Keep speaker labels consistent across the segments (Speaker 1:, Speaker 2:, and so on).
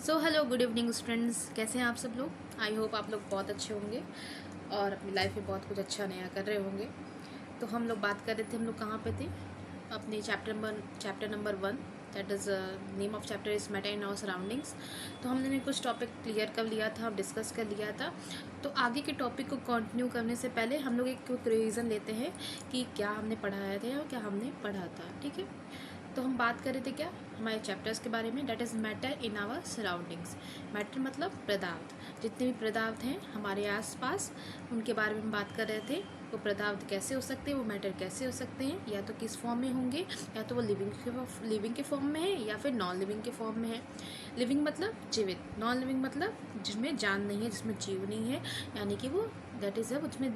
Speaker 1: So hello good evening friends, कैसे हैं आप सब लोग। आई होप आप लोग बहुत अच्छे होंगे और अपनी लाइफ में बहुत कुछ अच्छा नया कर रहे होंगे। तो हम लोग बात कर रहे थे, हम लोग कहाँ पे थे, अपने chapter number 1, that is name of chapter is matter in our surroundings. तो हमने कुछ टॉपिक क्लियर कर लिया था, डिस्कस कर लिया था। तो आगे के टॉपिक को कंटिन्यू करने से पहले हम लोग एक क्विक रिवीजन लेते हैं कि क्या हमने पढ़ाया था और क्या हमने पढ़ा था। ठीक है, तो हम बात कर रहे थे क्या, हमारे चैप्टर्स के बारे में, that is matter in our surroundings. Matter मतलब पदार्थ, जितने भी पदार्थ हैं हमारे आसपास उनके बारे में हम बात कर रहे थे। वो पदार्थ कैसे हो सकते हैं, वो मैटर कैसे हो सकते हैं, या तो किस फॉर्म में होंगे, या तो वो लिविंग के फॉर्म में है या फिर नॉन लिविंग के फॉर्म में है। लिविंग मतलब जीवित, नॉन लिविंग मतलब जिसमें जान नहीं है, जिसमें जीव नहीं है, यानी कि वो दैट इज़ उसमें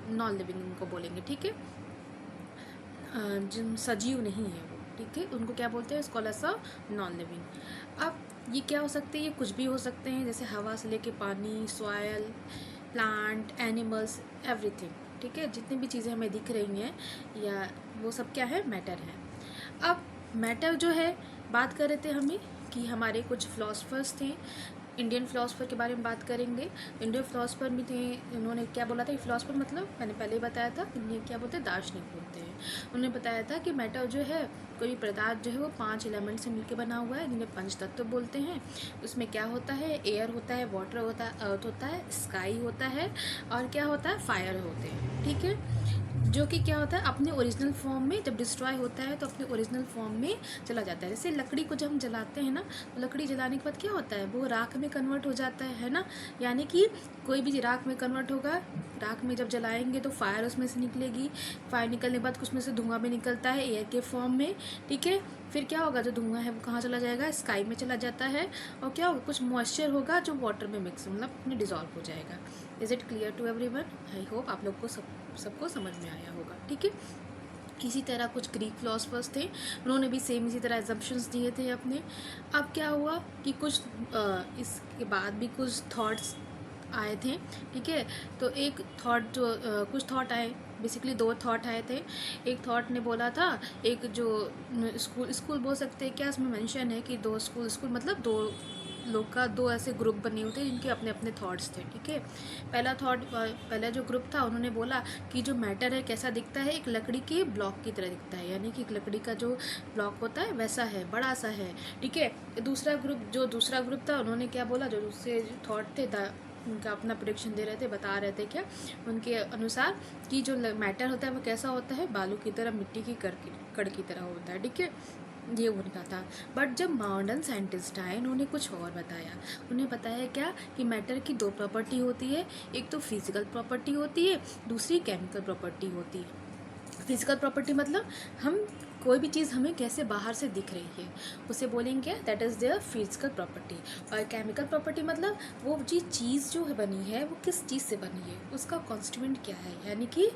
Speaker 1: नॉन लिविंग को बोलेंगे। ठीक है, जिन सजीव नहीं है वो, ठीक है, उनको क्या बोलते हैं, इसको ऐसा नॉन लिविंग। अब ये क्या हो सकते हैं, ये कुछ भी हो सकते हैं, जैसे हवा से लेके पानी, सॉयल, प्लांट, एनिमल्स, एवरीथिंग। ठीक है, जितनी भी चीज़ें हमें दिख रही हैं या वो सब क्या है, मैटर है। अब मैटर जो है, बात कर रहे थे हमें कि हमारे कुछ फिलोसफर्स थे, इंडियन फिलोसफर के बारे में बात करेंगे। इंडियन फिलोसफर में थे, उन्होंने क्या बोला था, फिलोसफर मतलब मैंने पहले ही बताया था, इन्हें क्या बोलते हैं, दार्शनिक बोलते हैं। उन्होंने बताया था कि मैटर जो है, कोई पदार्थ जो है वो 5 एलिमेंट से मिलकर बना हुआ है, जिन्हें पंच तत्व बोलते हैं। उसमें क्या होता है, एयर होता है, वाटर होता है, अर्थ होता है, स्काई होता है, और क्या होता है, फायर होते हैं। ठीक है, जो कि क्या होता है, अपने ओरिजिनल फॉर्म में जब डिस्ट्रॉय होता है तो अपने ओरिजिनल फॉर्म में चला जाता है। जैसे लकड़ी को जब हम जलाते हैं ना, तो लकड़ी जलाने के बाद क्या होता है, वो राख में कन्वर्ट हो जाता है ना। यानी कि कोई भी राख में कन्वर्ट होगा, राख में जब जलाएंगे तो फायर उसमें से निकलेगी, फायर निकलने के बाद कुछ में से धुआं भी निकलता है एयर के फॉर्म में। ठीक है, फिर क्या होगा, जो धुआं है वो कहाँ चला जाएगा, स्काई में चला जाता है, और क्या होगा, कुछ मॉइस्चर होगा जो वाटर में मिक्स मतलब अपने डिजॉल्व हो जाएगा। Is it clear to everyone? I hope आप लोग को सबको समझ में आया होगा। ठीक है, इसी तरह कुछ ग्रीक फिलोसफर्स थे, उन्होंने भी सेम इसी तरह एजम्पशंस दिए थे अपने। अब क्या हुआ कि कुछ इसके बाद भी कुछ थॉट्स आए थे। ठीक है, तो एक थॉट जो कुछ थॉट आए, बेसिकली 2 थॉट आए थे। एक थॉट ने बोला था, एक जो स्कूल बोल सकते हैं क्या, इसमें मेंशन है कि 2 स्कूल मतलब 2 लोग का 2 ऐसे ग्रुप बने हुए थे जिनके अपने अपने थॉट्स थे। ठीक है, पहला जो ग्रुप था, उन्होंने बोला कि जो मैटर है कैसा दिखता है, एक लकड़ी के ब्लॉक की तरह दिखता है, यानी कि एक लकड़ी का जो ब्लॉक होता है वैसा है, बड़ा सा है। ठीक है, दूसरा ग्रुप था, उन्होंने क्या बोला, जो दूसरे थॉट थे, उनका अपना प्रेडिक्शन दे रहे थे, बता रहे थे क्या, उनके अनुसार कि जो मैटर होता है वो कैसा होता है, बालू की तरह, मिट्टी की कड़ की तरह होता है। ठीक है, ये उनका था। बट जब मॉडर्न साइंटिस्ट आए, उन्होंने कुछ और बताया। उन्हें बताया क्या कि मैटर की 2 प्रॉपर्टी होती है, एक तो फिजिकल प्रॉपर्टी होती है, दूसरी केमिकल प्रॉपर्टी होती है। फिजिकल प्रॉपर्टी मतलब हम कोई भी चीज़ हमें कैसे बाहर से दिख रही है उसे बोलेंगे that is their physical property. और केमिकल प्रॉपर्टी मतलब वो चीज़ जो बनी है वो किस चीज़ से बनी है, उसका कॉन्स्टिट्यूएंट क्या है। यानी कि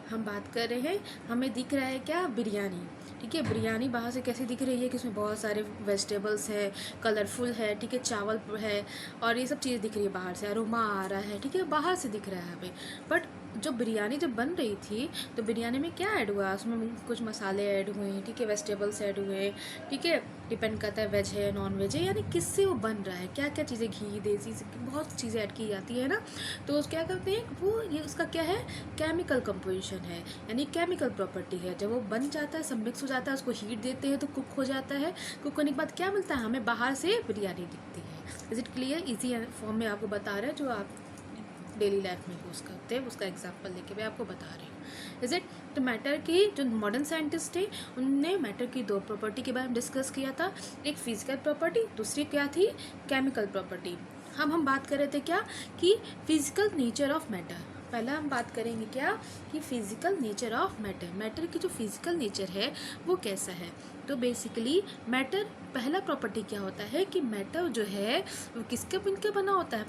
Speaker 1: हम बात कर रहे हैं, हमें दिख रहा है क्या, बिरयानी। ठीक है, बिरयानी बाहर से कैसी दिख रही है कि उसमें बहुत सारे वेजिटेबल्स है, कलरफुल है, ठीक है, चावल है, और ये सब चीज़ें दिख रही है बाहर से, अरोमा आ रहा है, ठीक है, बाहर से दिख रहा है हमें। बट जो बिरयानी जब बन रही थी, तो बिरयानी में क्या ऐड हुआ, उसमें कुछ मसाले ऐड हुए हैं, ठीक है, वेजिटेबल्स ऐड हुए हैं। ठीक है, डिपेंड करता है वेज है नॉन वेज है, यानी किससे वो बन रहा है, क्या क्या चीज़ें, घी, देसी, बहुत चीज़ें ऐड की जाती है ना। तो उस क्या करते हैं वो, ये उसका क्या है, केमिकल कंपोजिशन है, यानी केमिकल प्रॉपर्टी है। जब वो बन जाता है, सब मिक्स हो जाता है, उसको हीट देते हैं तो कुक हो जाता है। कुक होने के बाद क्या मिलता है हमें, बाहर से बिरयानी दिखती है। Is it clear? Easy form में आपको बता रहे हैं, जो आप डेली लाइफ में यूज़ करते हैं, उसका एग्जांपल लेके मैं आपको बता रही हूँ। Is it? तो मैटर की जो मॉडर्न साइंटिस्ट थे, उनने मैटर की 2 प्रॉपर्टी के बारे में डिस्कस किया था, एक फिजिकल प्रॉपर्टी, दूसरी क्या थी, केमिकल प्रॉपर्टी। हम बात कर रहे थे क्या कि फिजिकल नेचर ऑफ मैटर। पहला हम बात करेंगे क्या कि physical nature of matter, matter की जो फिजिकल नेचर है वो कैसा है। तो बेसिकली मैटर, पहला प्रॉपर्टी क्या होता है कि मैटर जो है वो किसके मिलकर बना होता है,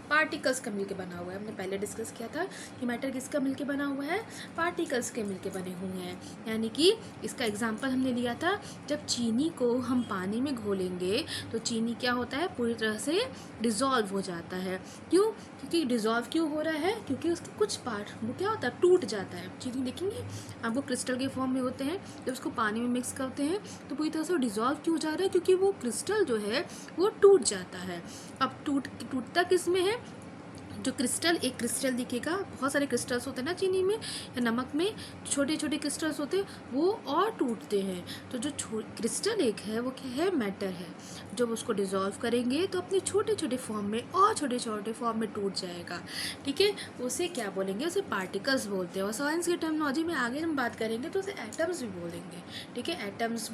Speaker 1: पार्टिकल्स का मिलकर बना हुआ है। हमने पहले डिस्कस किया था कि मैटर किसका मिलकर बना हुआ है, पार्टिकल्स के मिलकर बने हुए हैं। यानी कि इसका एग्जांपल हमने लिया था, जब चीनी को हम पानी में घोलेंगे तो चीनी क्या होता है, पूरी तरह से डिज़ोल्व हो जाता है। क्यों? क्योंकि डिज़ोल्व क्यों हो रहा है, क्योंकि उसके कुछ पार्ट वो क्या होता है, टूट जाता है। चीनी देखेंगे आपको क्रिस्टल के फॉर्म में होते हैं, जब उसको पानी में मिक्स करते हैं तो पूरी तरह से डिज़ोल्व क्यों हो जाता रहा है? क्योंकि वो क्रिस्टल जो है वो टूट जाता है। अब टूटता किस में है? जो क्रिस्टल, एक क्रिस्टल दिखेगा, बहुत सारे क्रिस्टल्स होते हैं ना चीनी में या नमक में, छोटे छोटे क्रिस्टल्स होते हैं, वो और टूटते हैं। तो जो क्रिस्टल एक है वो क्या है? मैटर है। जब उसको डिज़ोल्व करेंगे तो अपने छोटे छोटे फॉर्म में और छोटे छोटे फॉर्म में टूट जाएगा। ठीक है, उसे क्या बोलेंगे? उसे पार्टिकल्स बोलते हैं। और साइंस की टर्मिनोलॉजी में आगे हम बात करेंगे तो उसे एटम्स भी बोलेंगे। ठीक है, एटम्स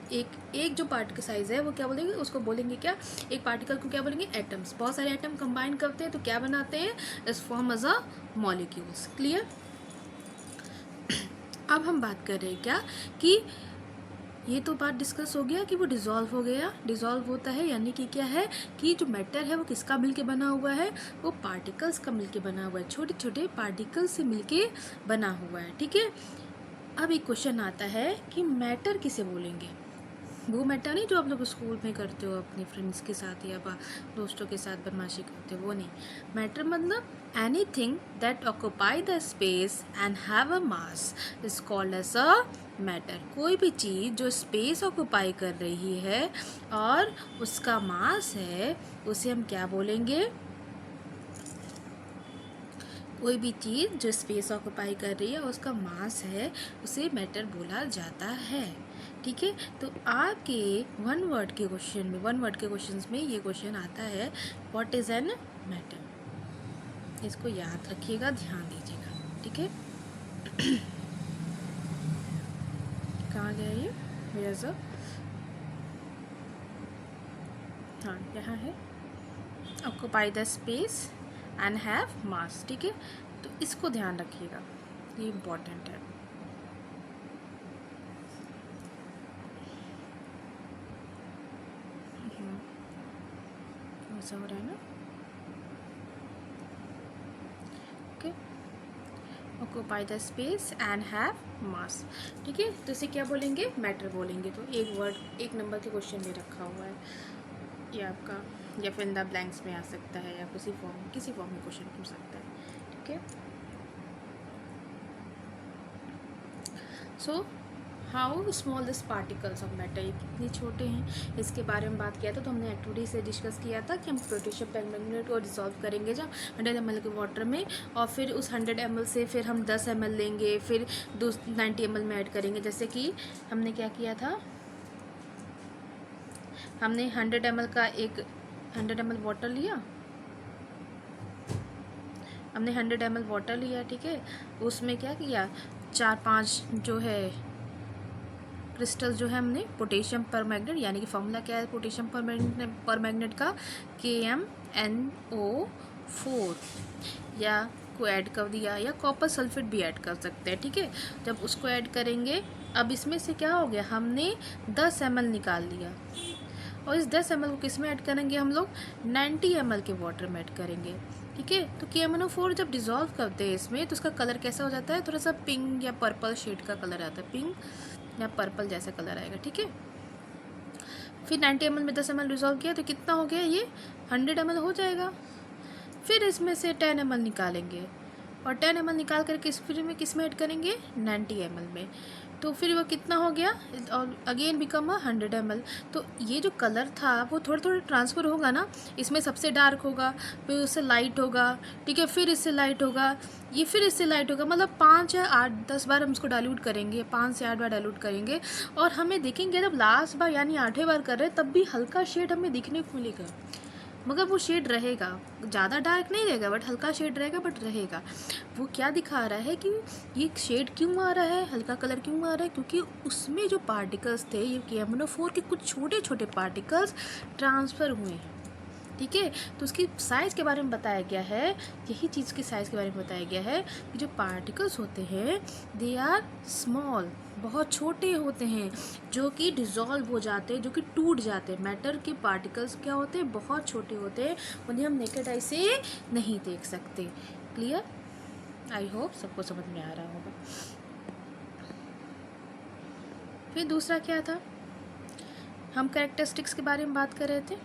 Speaker 1: एक जो पार्टिकल साइज है वो क्या बोलेंगे? उसको बोलेंगे क्या? एक पार्टिकल को क्या बोलेंगे? एटम्स। बहुत सारे एटम कंबाइन करते हैं तो क्या बनाते हैं? इस form as a molecules. Clear? अब हम बात कर रहे हैं क्या कि ये तो बात डिस्कस हो गया कि वो डिज़ोल्व हो गया। डिज़ोल्व होता है यानी कि क्या है कि जो मैटर है वो किसका मिलके बना हुआ है? वो पार्टिकल्स का मिलके बना हुआ है, छोटे छोटे पार्टिकल्स से मिलके बना हुआ है। ठीक है, अब एक क्वेश्चन आता है कि मैटर किसे बोलेंगे? वो मैटर नहीं जो आप लोग स्कूल में करते हो अपने फ्रेंड्स के साथ या दोस्तों के साथ बदमाशी करते हो, वो नहीं। मैटर मतलब anything that occupy the space and have a mass is called as a matter. कोई भी चीज़ जो स्पेस ऑक्यूपाई कर रही है और उसका मास है, उसे हम क्या बोलेंगे? कोई भी चीज़ जो स्पेस ऑक्यूपाई कर रही है और उसका मास है, उसे मैटर बोला जाता है। ठीक है, तो आपके वन वर्ड के क्वेश्चन में ये क्वेश्चन आता है, व्हाट इज़ एन मैटर? इसको याद रखिएगा, ध्यान दीजिएगा। ठीक है, कहाँ गया ये मेरा सब? हाँ, यहाँ है, occupy the space and have मास। ठीक है, तो इसको ध्यान रखिएगा, ये इम्पोर्टेंट है। ऐसा हो रहा है ना? Okay, occupy the space and have मास। ठीक है, तो इसे क्या बोलेंगे? मैटर बोलेंगे। तो एक वर्ड एक नंबर के क्वेश्चन में रखा हुआ है ये आपका, या फिर इन द ब्लैंक्स में आ सकता है, या किसी फॉर्म में क्वेश्चन पूछ सकता है। ठीक है, so how small this particles of matter, ये कितने छोटे हैं, इसके बारे में बात किया था। तो हमने एक्टिविटी से डिस्कस किया था कि हम पोटेशियम परमैंगनेट को डिसॉल्व करेंगे जब 100 ml के वाटर में, और फिर उस 100 ml से फिर हम 10 ml लेंगे, फिर 90 ml में ऐड करेंगे। जैसे कि हमने क्या किया था, हमने 100 ml का एक 100 ml वाटर लिया, हमने 100 ml वाटर लिया। ठीक है, उसमें क्या किया, 4-5 जो है क्रिस्टल जो है हमने पोटेशियम परमैंगनेट, यानी कि फॉर्मूला क्या है पोटेशियम परमैंगनेट का? KMnO4 या को ऐड कर दिया, या कॉपर सल्फेट भी ऐड कर सकते हैं। ठीक है, जब उसको ऐड करेंगे, अब इसमें से क्या हो गया, हमने 10 ml निकाल लिया, और इस 10 ml को किस में ऐड करेंगे हम लोग? 90 ml के वाटर में ऐड करेंगे। ठीक है, तो KMnO4 जब डिज़ोल्व करते हैं इसमें, तो उसका कलर कैसा हो जाता है? थोड़ा सा पिंक या पर्पल शेड का कलर आता है, पिंक या पर्पल जैसा कलर आएगा। ठीक है, फिर 90 ml में 10 ml डिज़ोल्व किया तो कितना हो गया? ये 100 ml हो जाएगा। फिर इसमें से 10 ml निकालेंगे, और 10 ml निकाल करके किस में ऐड करेंगे? 90 ml में। तो फिर वो कितना हो गया? और अगेन बिकम 100 ml। तो ये जो कलर था वो थोड़ा थोड़ा ट्रांसफ़र होगा ना, इसमें सबसे डार्क होगा, फिर उससे लाइट होगा। ठीक है, फिर इससे लाइट होगा, ये फिर इससे लाइट होगा, मतलब 5 या 8-10 बार हम इसको डाइल्यूट करेंगे, 5 से 8 बार डाइल्यूट करेंगे, और हमें देखेंगे जब लास्ट बार यानी 8वें बार कर रहे हैं तब भी हल्का शेड हमें दिखने को मिलेगा, मगर वो शेड रहेगा, ज़्यादा डार्क नहीं रहेगा, बट हल्का शेड रहेगा, बट रहेगा। वो क्या दिखा रहा है कि ये शेड क्यों आ रहा है, हल्का कलर क्यों आ रहा है? क्योंकि उसमें जो पार्टिकल्स थे, ये KMnO4 के कुछ छोटे छोटे पार्टिकल्स ट्रांसफ़र हुए हैं। ठीक है, तो उसकी साइज़ के बारे में बताया गया है, यही चीज़ की साइज़ के बारे में बताया गया है कि जो पार्टिकल्स होते हैं दे आर स्मॉल, बहुत छोटे होते हैं, जो कि डिज़ोल्व हो जाते हैं, जो कि टूट जाते हैं। मैटर के पार्टिकल्स क्या होते हैं? बहुत छोटे होते हैं, उन्हें हम नेकेड आई से नहीं देख सकते। क्लियर? आई होप सबको समझ में आ रहा होगा। फिर दूसरा क्या था, हम कैरेक्टरिस्टिक्स के बारे में बात कर रहे थे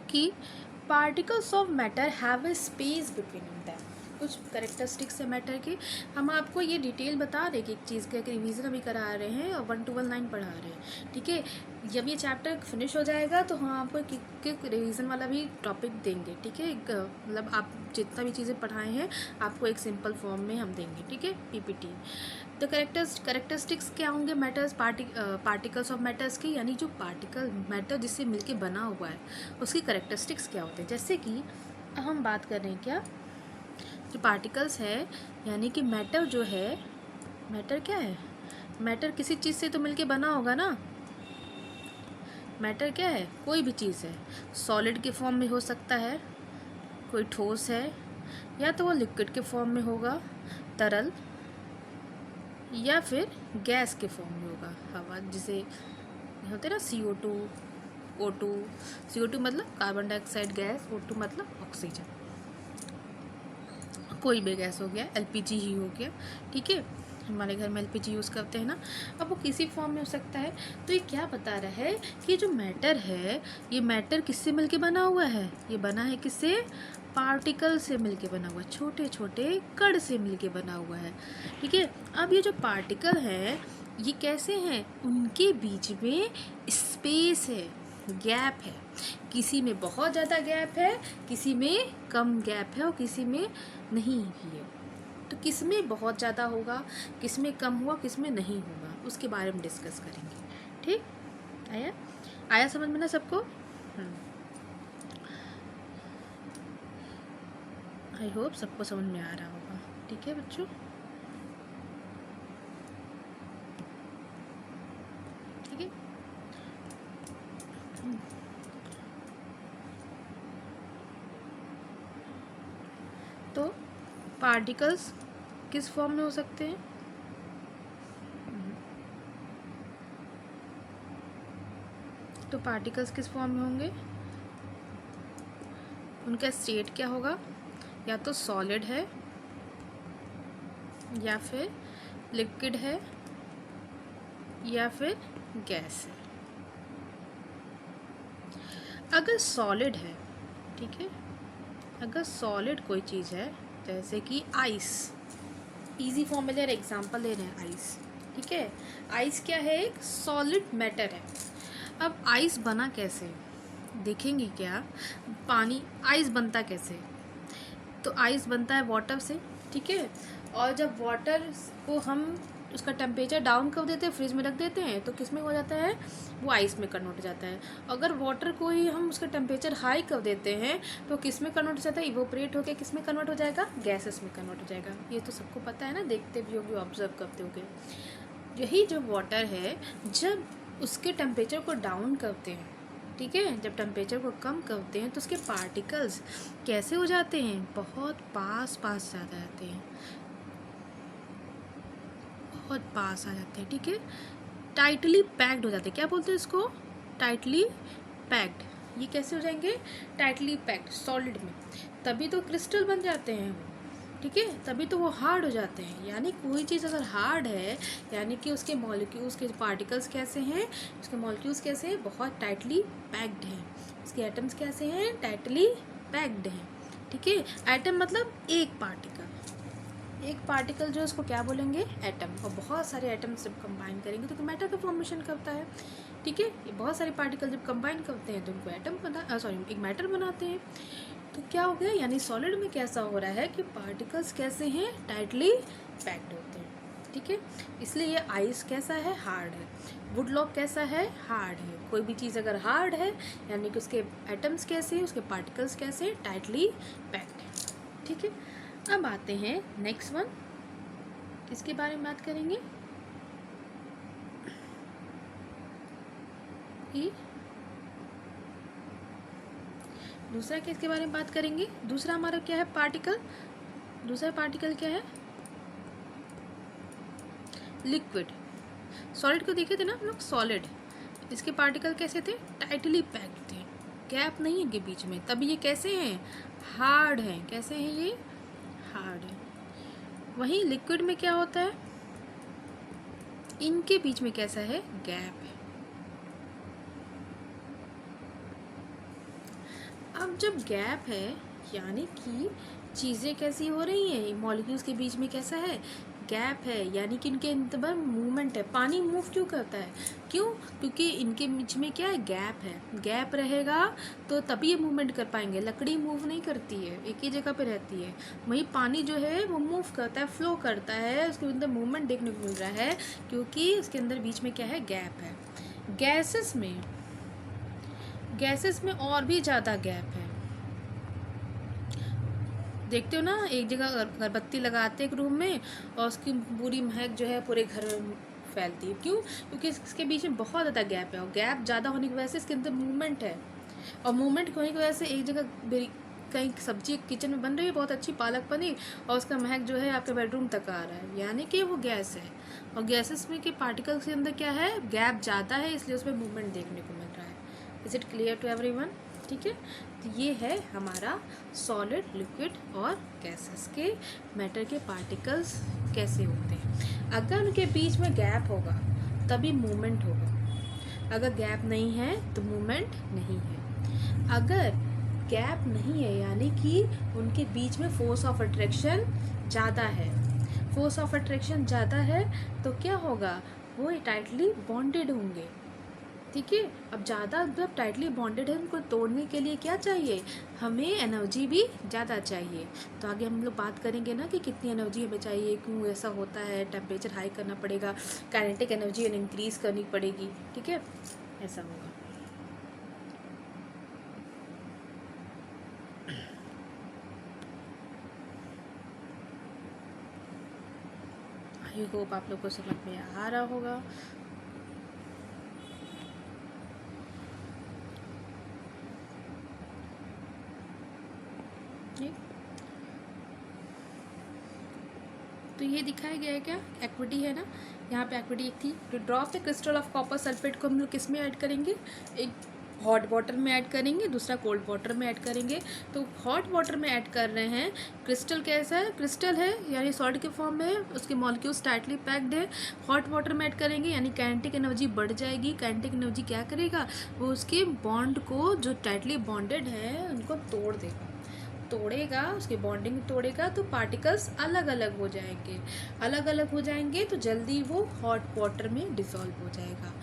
Speaker 1: कि particles of matter have a space between them. कुछ कैरेक्टरिस्टिक्स है मैटर की। हम आपको ये डिटेल बता रहे कि एक चीज़ का एक रिवीजन अभी करा रहे हैं और 1 to 9 पढ़ा रहे हैं, ठीक है। जब ये चैप्टर फिनिश हो जाएगा तो हम आपको एक रिवीजन वाला भी टॉपिक देंगे, ठीक है। मतलब आप जितना भी चीज़ें पढ़ाए हैं आपको एक सिंपल फॉर्म में हम देंगे, ठीक है, पीपीटी। तो कैरेक्टरिस्टिक्स क्या होंगे मैटर्स, पार्टिकल्स ऑफ मैटर्स की, यानी जो पार्टिकल मैटर जिससे मिलके बना हुआ है उसकी कैरेक्टरिस्टिक्स क्या होते हैं। जैसे कि हम बात कर रहे हैं क्या, जो पार्टिकल्स है यानी कि मैटर जो है, मैटर क्या है, मैटर किसी चीज़ से तो मिलके बना होगा ना। मैटर क्या है, कोई भी चीज़ है, सॉलिड के फॉर्म में हो सकता है, कोई ठोस है, या तो वो लिक्विड के फॉर्म में होगा तरल, या फिर गैस के फॉर्म में होगा हवा, जिसे होते हैं ना CO2 O2। CO2 मतलब कार्बन डाइऑक्साइड गैस, O2 मतलब ऑक्सीजन। कोई भी गैस हो गया, LPG ही हो गया, ठीक है, हमारे घर में LPG यूज़ करते हैं ना। अब वो किसी फॉर्म में हो सकता है। तो ये क्या बता रहा है कि जो मैटर है ये मैटर किससे मिलके बना हुआ है, ये बना है किससे, पार्टिकल से मिलके बना हुआ है, छोटे छोटे कण से मिलके बना हुआ है, ठीक है। अब ये जो पार्टिकल है ये कैसे हैं, उनके बीच में स्पेस है, गैप है, किसी में बहुत ज़्यादा गैप है, किसी में कम गैप है और किसी में नहीं भी है। तो किस में बहुत ज़्यादा होगा, किस में कम हुआ, किस में नहीं होगा, उसके बारे में डिस्कस करेंगे, ठीक। आया समझ में ना सबको। आई होप सबको समझ में आ रहा होगा, ठीक है बच्चों। ठीक है, तो पार्टिकल्स किस फॉर्म में हो सकते हैं, तो पार्टिकल्स किस फॉर्म में होंगे, उनका स्टेट क्या होगा, या तो सॉलिड है, या फिर लिक्विड है, या फिर गैस है। अगर सॉलिड है, ठीक है, अगर सॉलिड कोई चीज़ है जैसे कि आइस, इजी फॉर्मूलर एग्जांपल ले रहे हैं आइस, ठीक है। आइस क्या है, एक सॉलिड मैटर है। अब आइस बना कैसे, देखेंगे क्या, पानी, आइस बनता कैसे, तो आइस बनता है वाटर से, ठीक है। और जब वाटर को हम उसका टेम्परेचर डाउन कर देते हैं, फ्रिज में रख देते हैं, तो किस में हो जाता है, वो आइस में कन्वर्ट हो जाता है। अगर वाटर को ही हम उसका टेम्परेचर हाई कर देते हैं तो किस में कन्वर्ट हो जाता है, इवोपरेट होकर किस में कन्वर्ट हो जाएगा, गैसेस में कन्वर्ट हो जाएगा। ये तो सबको पता है ना, देखते भी होगे, ऑब्जर्व करते होगे। यही जो वाटर है जब उसके टेम्परेचर को डाउन करते हैं, ठीक है, जब टेम्परेचर को कम करते हैं तो उसके पार्टिकल्स कैसे हो जाते हैं, बहुत पास पास ज़्यादा जाते हैं, बहुत पास आ जाते हैं, ठीक है, टाइटली पैक्ड हो जाते हैं। क्या बोलते हैं इसको, टाइटली पैक्ड। ये कैसे हो जाएंगे, टाइटली पैक्ड सॉलिड में, तभी तो क्रिस्टल बन जाते हैं वो, ठीक है, तभी तो वो हार्ड हो जाते हैं। यानी कोई चीज़ अगर हार्ड है यानी कि उसके मॉलिक्यूल्स के पार्टिकल्स कैसे हैं, उसके मॉलिक्यूल्स कैसे हैं, बहुत टाइटली पैक्ड हैं, उसके एटम्स कैसे हैं, टाइटली पैक्ड हैं, ठीक है। एटम मतलब एक पार्टिकल, एक पार्टिकल जो उसको क्या बोलेंगे, एटम। और बहुत सारे एटम्स जब कंबाइन करेंगे तो मैटर का फॉर्मेशन करता है, ठीक है। ये बहुत सारे पार्टिकल जब कंबाइन करते हैं तो उनको एटम बना, सॉरी, एक मैटर बनाते हैं। तो क्या हो गया, यानी सॉलिड में कैसा हो रहा है कि पार्टिकल्स कैसे हैं, टाइटली पैक्ड होते हैं, ठीक है। इसलिए ये आइस कैसा है, हार्ड है। वुड लॉग कैसा है, हार्ड है। कोई भी चीज़ अगर हार्ड है यानी कि उसके एटम्स कैसे हैं, उसके पार्टिकल्स कैसे हैं, टाइटली पैक्ड है, ठीक है। अब आते हैं नेक्स्ट वन, किसके बारे में बात करेंगे, कि दूसरा किसके बारे में बात करेंगे, दूसरा हमारा क्या है, पार्टिकल। दूसरा पार्टिकल क्या है, लिक्विड। सॉलिड को देखे थे ना हम लोग, सॉलिड, इसके पार्टिकल कैसे थे, टाइटली पैक्ड थे, गैप नहीं है इनके बीच में, तभी ये कैसे हैं, हार्ड हैं। कैसे हैं ये, हार्ड है। वहीं लिक्विड में क्या होता है, इनके बीच में कैसा है, गैप है। अब जब गैप है यानी कि चीज़ें कैसी हो रही हैं, मॉलिक्यूल्स के बीच में कैसा है, गैप है, यानी कि इनके अंदर मूवमेंट है। पानी मूव क्यों करता है, क्यों, क्योंकि इनके बीच में क्या है, गैप है। गैप रहेगा तो तभी ये मूवमेंट कर पाएंगे। लकड़ी मूव नहीं करती है, एक ही जगह पे रहती है। वही पानी जो है वो मूव करता है, फ्लो करता है, उसके अंदर मूवमेंट देखने को मिल रहा है क्योंकि उसके अंदर बीच में क्या है, गैप है। गैसेस में और भी ज़्यादा गैप है। देखते हो ना, एक जगह अगरबत्ती लगाते एक रूम में और उसकी पूरी महक जो है पूरे घर में फैलती है। क्यों, क्योंकि इसके बीच में बहुत ज़्यादा गैप है, और गैप ज़्यादा होने की वजह से इसके अंदर मूवमेंट है। और मूवमेंट होने की वजह से एक जगह कहीं सब्जी किचन में बन रही है बहुत अच्छी पालक पनीर, और उसका महक जो है आपके बेडरूम तक आ रहा है, यानी कि वो गैस है। और गैसेस में के पार्टिकल्स के अंदर क्या है, गैप ज़्यादा है, इसलिए उसमें मूवमेंट देखने को मिल रहा है। Is it clear to everyone? ठीक है, तो ये है हमारा सॉलिड, लिक्विड और गैसेस के मैटर के पार्टिकल्स कैसे होते हैं। अगर उनके बीच में गैप होगा तभी मूवमेंट होगा, अगर गैप नहीं है तो मूवमेंट नहीं है। अगर गैप नहीं है यानी कि उनके बीच में फोर्स ऑफ अट्रैक्शन ज़्यादा है, फोर्स ऑफ अट्रैक्शन ज़्यादा है तो क्या होगा, वो टाइटली बॉन्डेड होंगे। ठीक है, अब ज़्यादा जब टाइटली बॉन्डेड है, उनको तोड़ने के लिए क्या चाहिए, हमें एनर्जी भी ज़्यादा चाहिए। तो आगे हम लोग बात करेंगे ना कि कितनी एनर्जी हमें चाहिए, क्यों ऐसा होता है, टेम्परेचर हाई करना पड़ेगा, काइनेटिक एनर्जी इंक्रीज करनी पड़ेगी। ठीक है, ऐसा होगा। आई होप आप लोग को समझ में आ रहा होगा। तो ये दिखाया गया है क्या, एक्विटी है ना, यहाँ पे एक्विटी एक थी। To drop the crystal of copper sulphate को हम लोग किस में ऐड करेंगे, एक हॉट वाटर में ऐड करेंगे, दूसरा कोल्ड वाटर में ऐड करेंगे। तो हॉट वाटर में ऐड कर रहे हैं, क्रिस्टल कैसा है, क्रिस्टल है यानी सॉल्ट के फॉर्म में है, उसके मॉलिक्यूल्स टाइटली पैक्ड है। हॉट वाटर में ऐड करेंगे यानी काइनेटिक एनर्जी बढ़ जाएगी। काइनेटिक एनर्जी क्या करेगा, वो उसके बॉन्ड को जो टाइटली बॉन्डेड है उनको तोड़ देगा, तोड़ेगा, उसकी बॉन्डिंग तोड़ेगा, तो पार्टिकल्स अलग अलग हो जाएंगे। अलग अलग हो जाएंगे तो जल्दी वो हॉट वाटर में डिसॉल्व हो जाएगा।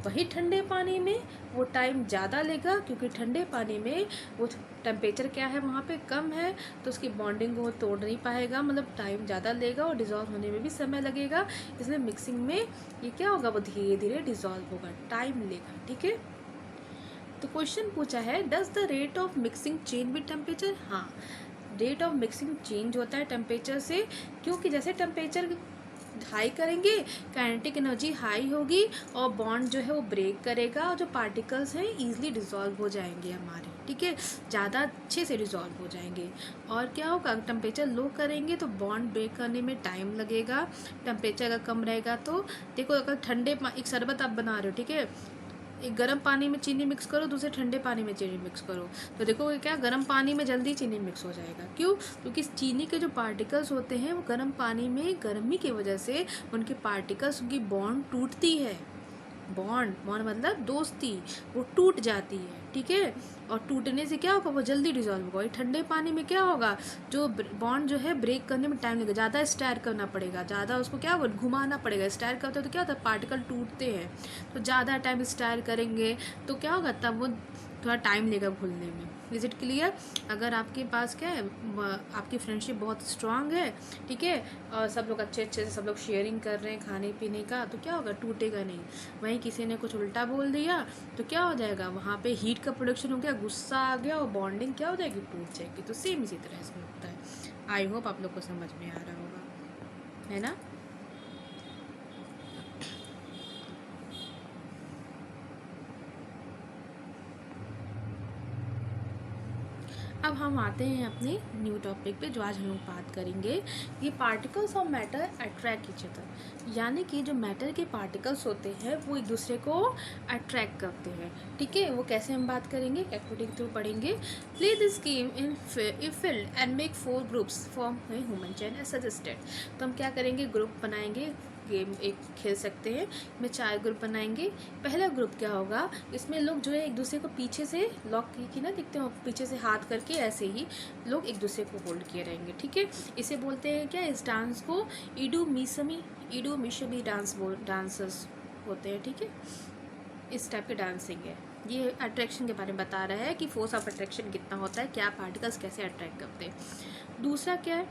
Speaker 1: वही ठंडे पानी में वो टाइम ज़्यादा लेगा, क्योंकि ठंडे पानी में वो टेम्परेचर क्या है वहाँ पे कम है, तो उसकी बॉन्डिंग वो तोड़ नहीं पाएगा, मतलब टाइम ज़्यादा लेगा और डिज़ोल्व होने में भी समय लगेगा। इसलिए मिक्सिंग में ये क्या होगा, वो धीरे धीरे डिज़ोल्व होगा, टाइम लेगा। ठीक है, तो क्वेश्चन पूछा है, does the rate of mixing change with temperature. हाँ, रेट ऑफ मिक्सिंग चेंज होता है टेम्परेचर से, क्योंकि जैसे टेम्परेचर हाई करेंगे काइनेटिक एनर्जी हाई होगी और बॉन्ड जो है वो ब्रेक करेगा और जो पार्टिकल्स हैं ईजिली डिसॉल्व हो जाएंगे हमारे। ठीक है, ज़्यादा अच्छे से डिसॉल्व हो जाएंगे। और क्या होगा, टेम्परेचर लो करेंगे तो बॉन्ड ब्रेक करने में टाइम लगेगा। टेम्परेचर अगर कम रहेगा तो देखो, अगर ठंडे एक शरबत आप बना रहे हो, ठीक है, एक गर्म पानी में चीनी मिक्स करो, दूसरे ठंडे पानी में चीनी मिक्स करो, तो देखो क्या, गर्म पानी में जल्दी चीनी मिक्स हो जाएगा। क्यों, क्योंकि चीनी के जो पार्टिकल्स होते हैं वो गर्म पानी में गर्मी की वजह से उनके पार्टिकल्स, उनकी बॉन्ड टूटती है। बॉन्ड मतलब दोस्ती, वो टूट जाती है। ठीक है, और टूटने से क्या होगा, वो जल्दी डिजॉल्व होगा। ठंडे पानी में क्या होगा, जो बॉन्ड जो है ब्रेक करने में टाइम लगेगा, ज़्यादा स्टायर करना पड़ेगा, ज़्यादा उसको क्या होगा, घुमाना पड़ेगा। स्टायर करते हो तो क्या होता है, पार्टिकल टूटते हैं, तो ज़्यादा टाइम स्टायर करेंगे तो क्या होगा, तब वो थोड़ा टाइम लेगा घुलने में। Is it clear? अगर आपके पास क्या है, आपकी फ्रेंडशिप बहुत स्ट्रांग है, ठीक है, और सब लोग अच्छे अच्छे से सब लोग शेयरिंग कर रहे हैं खाने पीने का, तो क्या होगा, टूटेगा नहीं। वहीं किसी ने कुछ उल्टा बोल दिया तो क्या हो जाएगा, वहाँ पे हीट का प्रोडक्शन हो गया, गुस्सा आ गया और बॉन्डिंग क्या हो जाएगी, टूट जाएगी। तो सेम इसी तरह से होता है। आई होप आप लोग को समझ में आ रहा होगा, है ना। अब हम आते हैं अपने न्यू टॉपिक पे, जो आज हम लोग बात करेंगे। ये particles of matter attract each other, यानी कि जो मैटर के पार्टिकल्स होते हैं वो एक दूसरे को अट्रैक्ट करते हैं। ठीक है, वो कैसे हम बात करेंगे, एक्टिविटी के थ्रू पढ़ेंगे। Play this game in field and make 4 groups form a human chain as suggested. तो हम क्या करेंगे, ग्रुप बनाएंगे गेम एक खेल सकते हैं। में 4 ग्रुप बनाएंगे। पहला ग्रुप क्या होगा, इसमें लोग जो है एक दूसरे को पीछे से लॉक की ना दिखते हो, पीछे से हाथ करके ऐसे ही लोग एक दूसरे को होल्ड किए रहेंगे, ठीक है। इसे बोलते हैं क्या, इस डांस को इडू मिशमी डांसर्स होते हैं, ठीक है। इस टाइप के डांसिंग है। ये अट्रैक्शन के बारे में बता रहा है कि फोर्स ऑफ अट्रैक्शन कितना होता है, क्या पार्टिकल्स कैसे अट्रैक्ट करते हैं। दूसरा क्या है,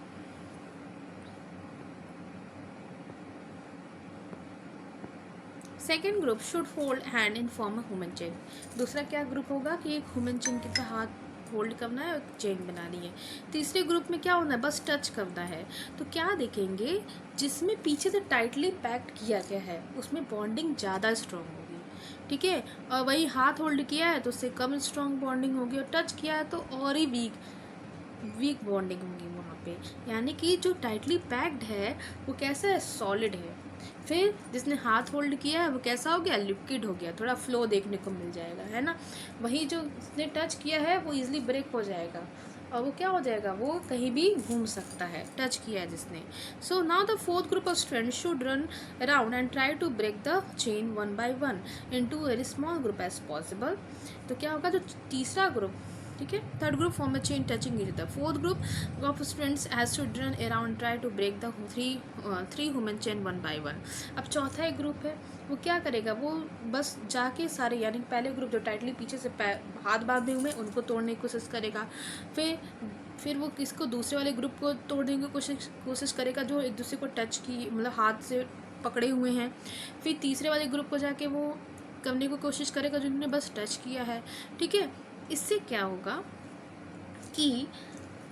Speaker 1: second group should hold hand in form of human chain. दूसरा क्या ग्रुप होगा कि एक ह्यूमन चेन की तरह हाथ होल्ड करना है और चेन बनानी है। तीसरे ग्रुप में क्या होना है, बस टच करना है। तो क्या देखेंगे, जिसमें पीछे से टाइटली पैक्ड किया गया है उसमें बॉन्डिंग ज़्यादा स्ट्रॉन्ग होगी, ठीक है। और वही हाथ होल्ड किया है तो उससे कम स्ट्रॉन्ग बॉन्डिंग होगी, और टच किया है तो और ही वीक बॉन्डिंग होगी वहाँ पे। यानी कि जो टाइटली पैक्ड है वो कैसा है, सॉलिड है। फिर जिसने हाथ होल्ड किया है वो कैसा हो गया, लिक्विड हो गया, थोड़ा फ्लो देखने को मिल जाएगा, है ना। वही जो जिसने टच किया है वो इजीली ब्रेक हो जाएगा, और वो क्या हो जाएगा, वो कहीं भी घूम सकता है, टच किया है जिसने। So now the fourth group of students should run around and try to break the chain one by one into very small group as possible. तो क्या होगा, जो तीसरा ग्रुप, ठीक है, third group form a chain touching each other, fourth group of students has to run around try to break the three human chain one by one. अब चौथा एक ग्रुप है, वो क्या करेगा, वो बस जाके सारे, यानी पहले ग्रुप जो टाइटली पीछे से हाथ बांधे हुए उनको तोड़ने की कोशिश करेगा। फिर वो किसको, दूसरे वाले ग्रुप को तोड़ने की कोशिश करेगा जो एक दूसरे को टच की, मतलब हाथ से पकड़े हुए हैं। फिर तीसरे वाले ग्रुप को जाके वो करने की कोशिश करेगा जिन्होंने बस टच किया है, ठीक है। इससे क्या होगा कि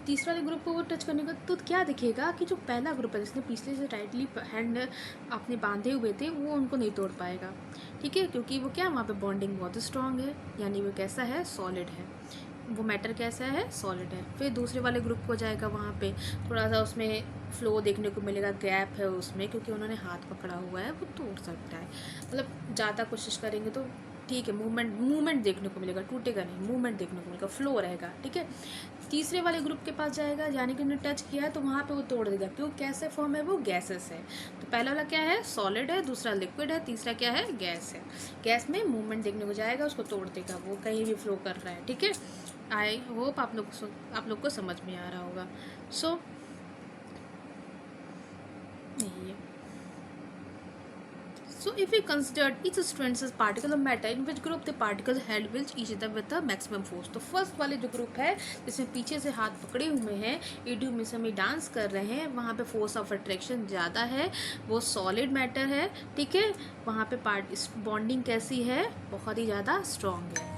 Speaker 1: तीसरा वाले ग्रुप को वो टच करने का, तो क्या दिखेगा कि जो पहला ग्रुप है जिसने पिछले से टाइटली हैंड अपने बांधे हुए थे वो उनको नहीं तोड़ पाएगा, ठीक है, क्योंकि वो क्या, वहाँ पे बॉन्डिंग बहुत स्ट्रांग है, यानी वो कैसा है, सॉलिड है, वो मैटर कैसा है, सॉलिड है। फिर दूसरे वाले ग्रुप को जाएगा, वहाँ पे थोड़ा सा उसमें फ्लो देखने को मिलेगा, गैप है उसमें क्योंकि उन्होंने हाथ पकड़ा हुआ है, वो तोड़ सकता है, मतलब ज़्यादा कोशिश करेंगे तो ठीक है, मूवमेंट देखने को मिलेगा, टूटेगा नहीं, मूवमेंट देखने को मिलेगा, फ्लो रहेगा, ठीक है। तीसरे वाले ग्रुप के पास जाएगा, यानी कि उन्होंने टच किया है तो वहाँ पे वो तोड़ देगा, क्यों, कैसे फॉर्म है, वो गैसेस है। तो पहला वाला क्या है, सॉलिड है, दूसरा लिक्विड है, तीसरा क्या है, गैस है। गैस में मूवमेंट देखने को जाएगा, उसको तोड़ देगा, वो कहीं भी फ्लो कर रहा है, ठीक है। आई होप आप लोग को समझ में आ रहा होगा। सो यही है। So if we considered each strand as particle of matter, in which group the particles held will each other with the maximum force। तो फर्स्ट वाले जो ग्रुप है जिसमें पीछे से हाथ पकड़े हुए हैं, इडू डांस कर रहे हैं, वहाँ पे फोर्स ऑफ अट्रैक्शन ज़्यादा है, वो सॉलिड मैटर है, ठीक है। वहाँ पे बॉन्डिंग कैसी है, बहुत ही ज़्यादा स्ट्रॉन्ग है।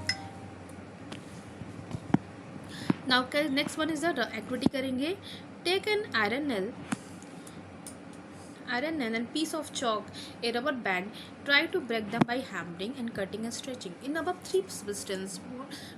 Speaker 1: Now next one is the activity करेंगे। Take an iron nail and piece of chalk, a rubber band. Try to break them by hammering and cutting and stretching. In above three substances,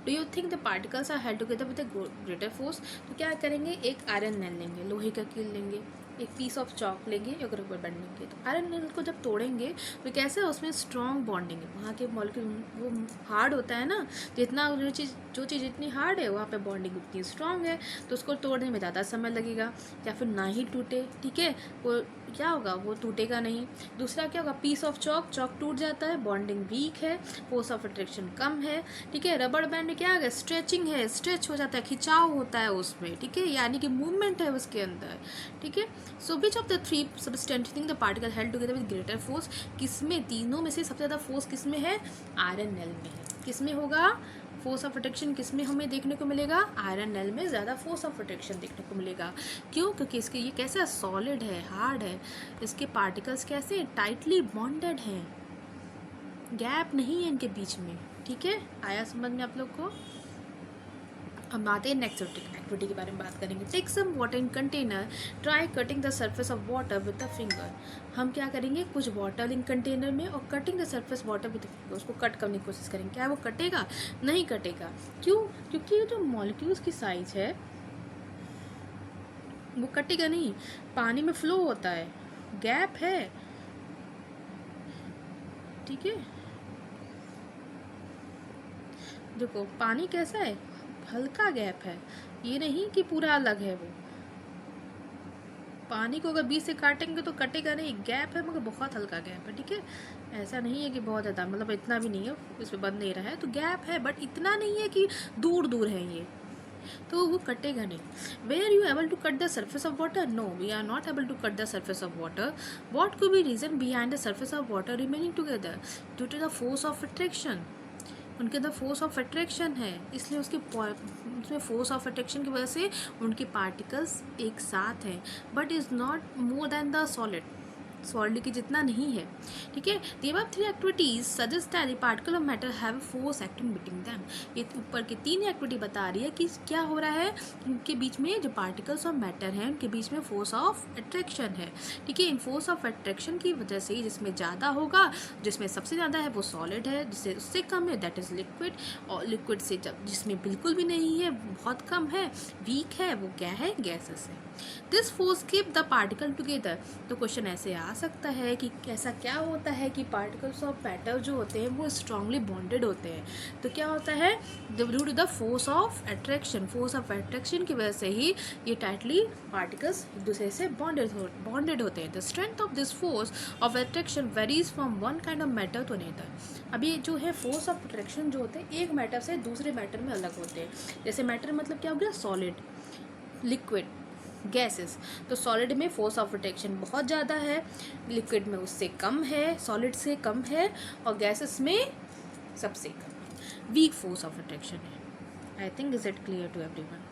Speaker 1: do you think the particles are held together with a greater force? तो क्या करेंगे, एक iron nail लेंगे, लोहे का कील लेंगे, एक पीस ऑफ चॉक लेंगे, एक रबर बैंड लेंगे। तो आयरन नेल को जब तोड़ेंगे तो कैसे, उसमें स्ट्रॉन्ग बॉन्डिंग है, वहाँ के मॉलिक्यूल वो हार्ड होता है ना, जितना जो चीज़ जितनी हार्ड है वहाँ पे बॉन्डिंग उतनी स्ट्रॉन्ग है, तो उसको तोड़ने में ज़्यादा समय लगेगा, या फिर ना ही टूटे, ठीक है, वो क्या होगा, वो टूटेगा नहीं। दूसरा क्या होगा, पीस ऑफ चॉक टूट जाता है, बॉन्डिंग वीक है, फोर्स ऑफ अट्रैक्शन कम है, ठीक है। रबड़ बैंड में क्या है, स्ट्रेचिंग है, स्ट्रेच हो जाता है, खिंचाव होता है उसमें, ठीक है, यानी कि मूवमेंट है उसके अंदर, ठीक है। So which of the three substance thing the particle held together with greater force, किसमें, तीनों में से सबसे ज़्यादा फोर्स किसमें है, आयरन नेल में है। किसमें होगा, फोर्स ऑफ अट्रैक्शन किसमें हमें देखने को मिलेगा, आयरन नेल में ज़्यादा फोर्स ऑफ अट्रैक्शन देखने को मिलेगा। क्यों, क्योंकि इसके ये कैसा सॉलिड है, हार्ड है, इसके पार्टिकल्स कैसे टाइटली बॉन्डेड हैं, गैप नहीं है इनके बीच में, ठीक है। आया समझ में आप लोग को। अब आते हैं नेक्स्ट एक्टिविटी के बारे में बात करेंगे। Take some water in container, try cutting the surface of water with the finger. हम क्या करेंगे, कुछ वाटर इन कंटेनर में और cutting the surface water with the finger, उसको कट करने की कोशिश करेंगे। क्या वो कटेगा, नहीं कटेगा, क्यों, क्योंकि ये जो मॉलिक्यूल्स की साइज है वो कटेगा नहीं, पानी में फ्लो होता है, गैप है, ठीक है। देखो पानी कैसा है, हल्का गैप है, ये नहीं कि पूरा अलग है वो, पानी को अगर बीच से काटेंगे तो कटेगा नहीं, गैप है मगर बहुत हल्का गैप है, ठीक है, ऐसा नहीं है कि बहुत ज़्यादा, मतलब इतना भी नहीं है, इस पर बंद नहीं रहा है, तो गैप है बट इतना नहीं है कि दूर दूर है ये, तो वो कटेगा नहीं. Were you able to cut the surface of water? No, we are not able to cut the surface of water. What could be reason behind the surface of water remaining together? Due to the force of attraction. उनके अंदर force of attraction है, इसलिए उसमें force of attraction की वजह से उनके particles एक साथ हैं, but is not more than the solid की जितना नहीं है, ठीक है. The above three activities suggest that the particle of matter have force acting between them. ये ऊपर की 3 एक्टिविटी बता रही है कि क्या हो रहा है, इनके बीच में जो पार्टिकल्स ऑफ मैटर हैं उनके बीच में फोर्स ऑफ अट्रैक्शन है, ठीक है. इन फोर्स ऑफ अट्रैक्शन की वजह से जिसमें ज़्यादा होगा, जिसमें सबसे ज़्यादा है वो सॉलिड है, जिससे उससे कम है दैट इज़ लिक्विड, और लिक्विड से जब जिसमें बिल्कुल भी नहीं है, बहुत कम है, वीक है, वो क्या है, गैसेस है. This force keep the particle together. तो क्वेश्चन ऐसे आ सकता है कि ऐसा क्या होता है कि पार्टिकल्स ऑफ मैटर जो होते हैं वो स्ट्रांगली बॉन्डेड होते हैं, तो क्या होता है, due to the force of attraction की वजह से ही ये टाइटली पार्टिकल्स एक दूसरे से बॉन्डेड होते हैं. The strength of this force of attraction varies from one kind of matter to another. अब ये जो है फोर्स ऑफ अट्रैक्शन जो होते हैं एक मैटर से दूसरे मैटर में अलग होते हैं. जैसे मैटर मतलब क्या हो गया, सॉलिड, लिक्विड, गैसेस. तो सॉलिड में फोर्स ऑफ अट्रैक्शन बहुत ज़्यादा है, लिक्विड में उससे कम है, सॉलिड से कम है, और गैसेस में सबसे कम, वीक फोर्स ऑफ अट्रैक्शन है. I think is it clear to everyone?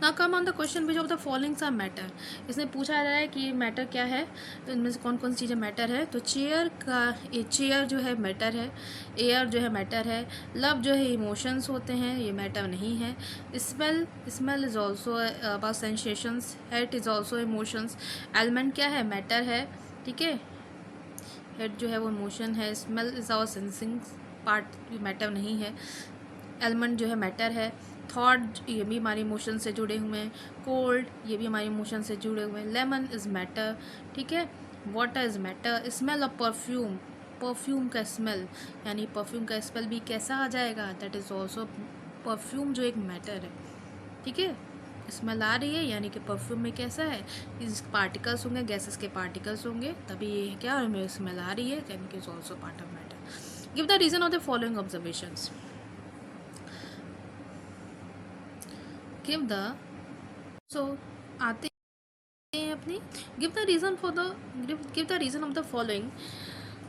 Speaker 1: ना come on the question which of the followings are matter. इसने पूछा जा रहा है कि मैटर क्या है, तो इनमें से कौन कौन सी चीज़ें मैटर है. तो चेयर जो है मैटर है, एयर जो है मैटर है, लव जो है इमोशंस होते हैं, ये मैटर नहीं है. Smell is also about sensations, hate is also emotions. Element क्या है, मैटर है, ठीक है, हेट जो है वो इमोशन है. Smell is our sensing part, matter नहीं है. एलिमेंट जो है मैटर है. थॉट ये भी हमारे इमोशन से जुड़े हुए हैं. कोल्ड ये भी हमारे इमोशन से जुड़े हुए हैं. लेमन इज़ मैटर, ठीक है. Water is matter. Smell of perfume का स्मेल, यानी परफ्यूम का स्मेल भी कैसा आ जाएगा, दैट इज़ ऑल्सो परफ्यूम जो एक मैटर है, ठीक है. स्मेल आ रही है यानी कि परफ्यूम में कैसा है, इस पार्टिकल्स होंगे, गैसेस के पार्टिकल्स होंगे, तभी ये क्या और स्मेल आ रही है, यानी कि is also part of matter. Give the reason of the following observations. Give the, so आते हैं अपनी, give the reason of the following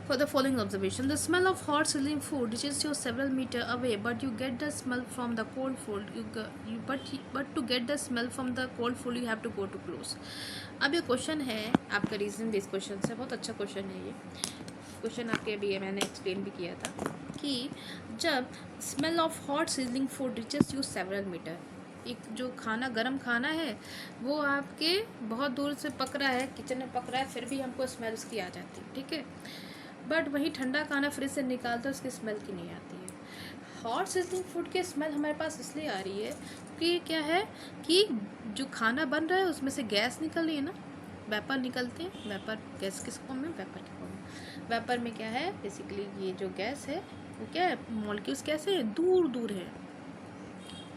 Speaker 1: for the following observation. The smell of hot sizzling food reaches you several meters away, but you get the smell from the cold food. But to get the smell from the cold food, you have to go too close. अब ये question है आपका reason based question से, बहुत अच्छा question है ये question. आपके अभी मैंने एक्सप्लेन भी किया था कि जब smell of hot sizzling food reaches you several metre, एक जो खाना गर्म खाना है वो आपके बहुत दूर से पक रहा है, किचन में पक रहा है, फिर भी हमको स्मेल उसकी आ जाती है, ठीक है. बट वही ठंडा खाना फ्रिज से निकालते उसकी स्मेल की नहीं आती है. हॉट सिजलिंग फूड की स्मेल हमारे पास इसलिए आ रही है कि क्या है कि जो खाना बन रहा है उसमें से गैस निकल रही है ना, वेपर निकलते हैं. वेपर गैस किस फॉर्म में, वेपर के फॉर्म में. वेपर में क्या है, बेसिकली ये जो गैस है वो क्या है, मॉलिक्यूल्स कैसे हैं, दूर दूर है.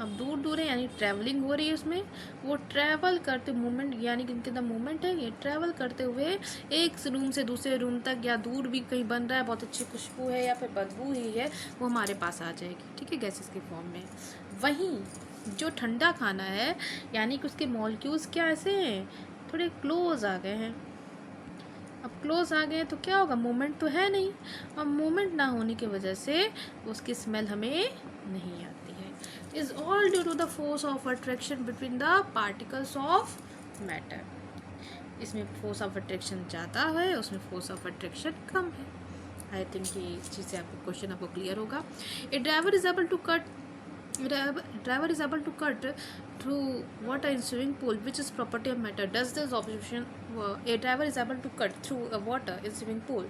Speaker 1: अब दूर दूर है यानी ट्रैवलिंग हो रही है उसमें, वो ट्रैवल करते मूवमेंट, यानी कि इनके अंदर मूवमेंट है, ये ट्रैवल करते हुए एक रूम से दूसरे रूम तक, या दूर भी कहीं बन रहा है, बहुत अच्छी खुशबू है या फिर बदबू ही है, वो हमारे पास आ जाएगी, ठीक है, गैसेस के फॉर्म में. वहीं जो ठंडा खाना है यानी कि उसके मॉलिक्यूल्स क्या ऐसे हैं, थोड़े क्लोज आ गए हैं. अब क्लोज आ गए तो क्या होगा, मूवमेंट तो है नहीं, और मूवमेंट ना होने की वजह से उसकी स्मेल हमें नहीं आती है. Is all due to the force of attraction between the particles of matter. इसमें फोर्स ऑफ अट्रैक्शन ज़्यादा है, उसमें फोर्स ऑफ अट्रैक्शन कम है. आई थिंक ये इस चीज़ से आपको क्वेश्चन आपको क्लियर होगा. A driver is able to cut through water in swimming pool, which is property of matter. Does this observation, a driver is able to cut through a water in swimming pool.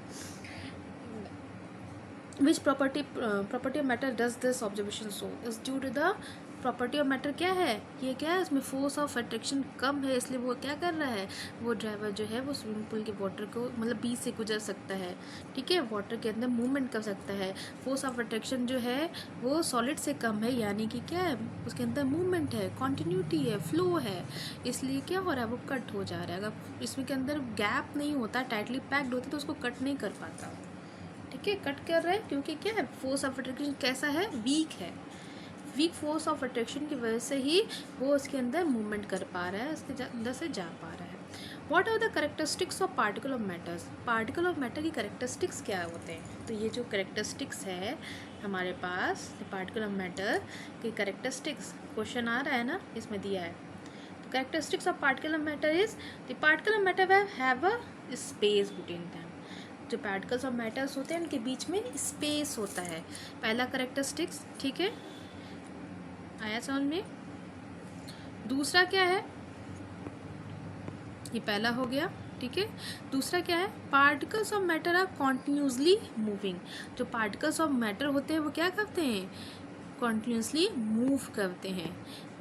Speaker 1: Which property of matter does this observation show is due to the property of matter क्या है, ये क्या है, इसमें force of attraction कम है, इसलिए वो क्या कर रहा है, वो ड्राइवर जो है वो स्विमिंग पूल के वाटर को मतलब बीच से गुजर सकता है, ठीक है, वाटर के अंदर मूवमेंट कर सकता है। फोर्स ऑफ अट्रैक्शन जो है वो सॉलिड से कम है, यानी कि क्या है, उसके अंदर मूवमेंट है, कॉन्टीन्यूटी है, फ्लो है, इसलिए क्या हो रहा है, वो कट हो जा रहा है। अगर इसमें के अंदर गैप नहीं होता, टाइटली पैक्ड होता, तो उसको कट नहीं कर पाता, ठीक है, कट कर रहे हैं क्योंकि क्या है, फोर्स ऑफ अट्रैक्शन कैसा है, वीक है, वीक फोर्स ऑफ अट्रैक्शन की वजह से ही वो उसके अंदर मूवमेंट कर पा रहा है, उसके अंदर से जा पा रहा है। What are the characteristics of particle of matters, particle of matter की करेक्टरिस्टिक्स क्या होते हैं, तो ये जो करेक्टरिस्टिक्स है हमारे पास पार्टिकल ऑफ मैटर की करेक्टरिस्टिक्स, क्वेश्चन आ रहा है ना, इसमें दिया है। तो characteristics of particle of matter is the particle of matter have a space between them, जो पार्टिकल्स ऑफ मैटर्स होते हैं उनके बीच में स्पेस होता है, पहला करेक्टरिस्टिक्स, ठीक है, आया समझ में। दूसरा क्या है, ये पहला हो गया, ठीक है। दूसरा क्या है, particles of matter are continuously moving, जो पार्टिकल्स ऑफ मैटर होते हैं वो क्या करते हैं, कॉन्टिन्यूसली मूव करते हैं।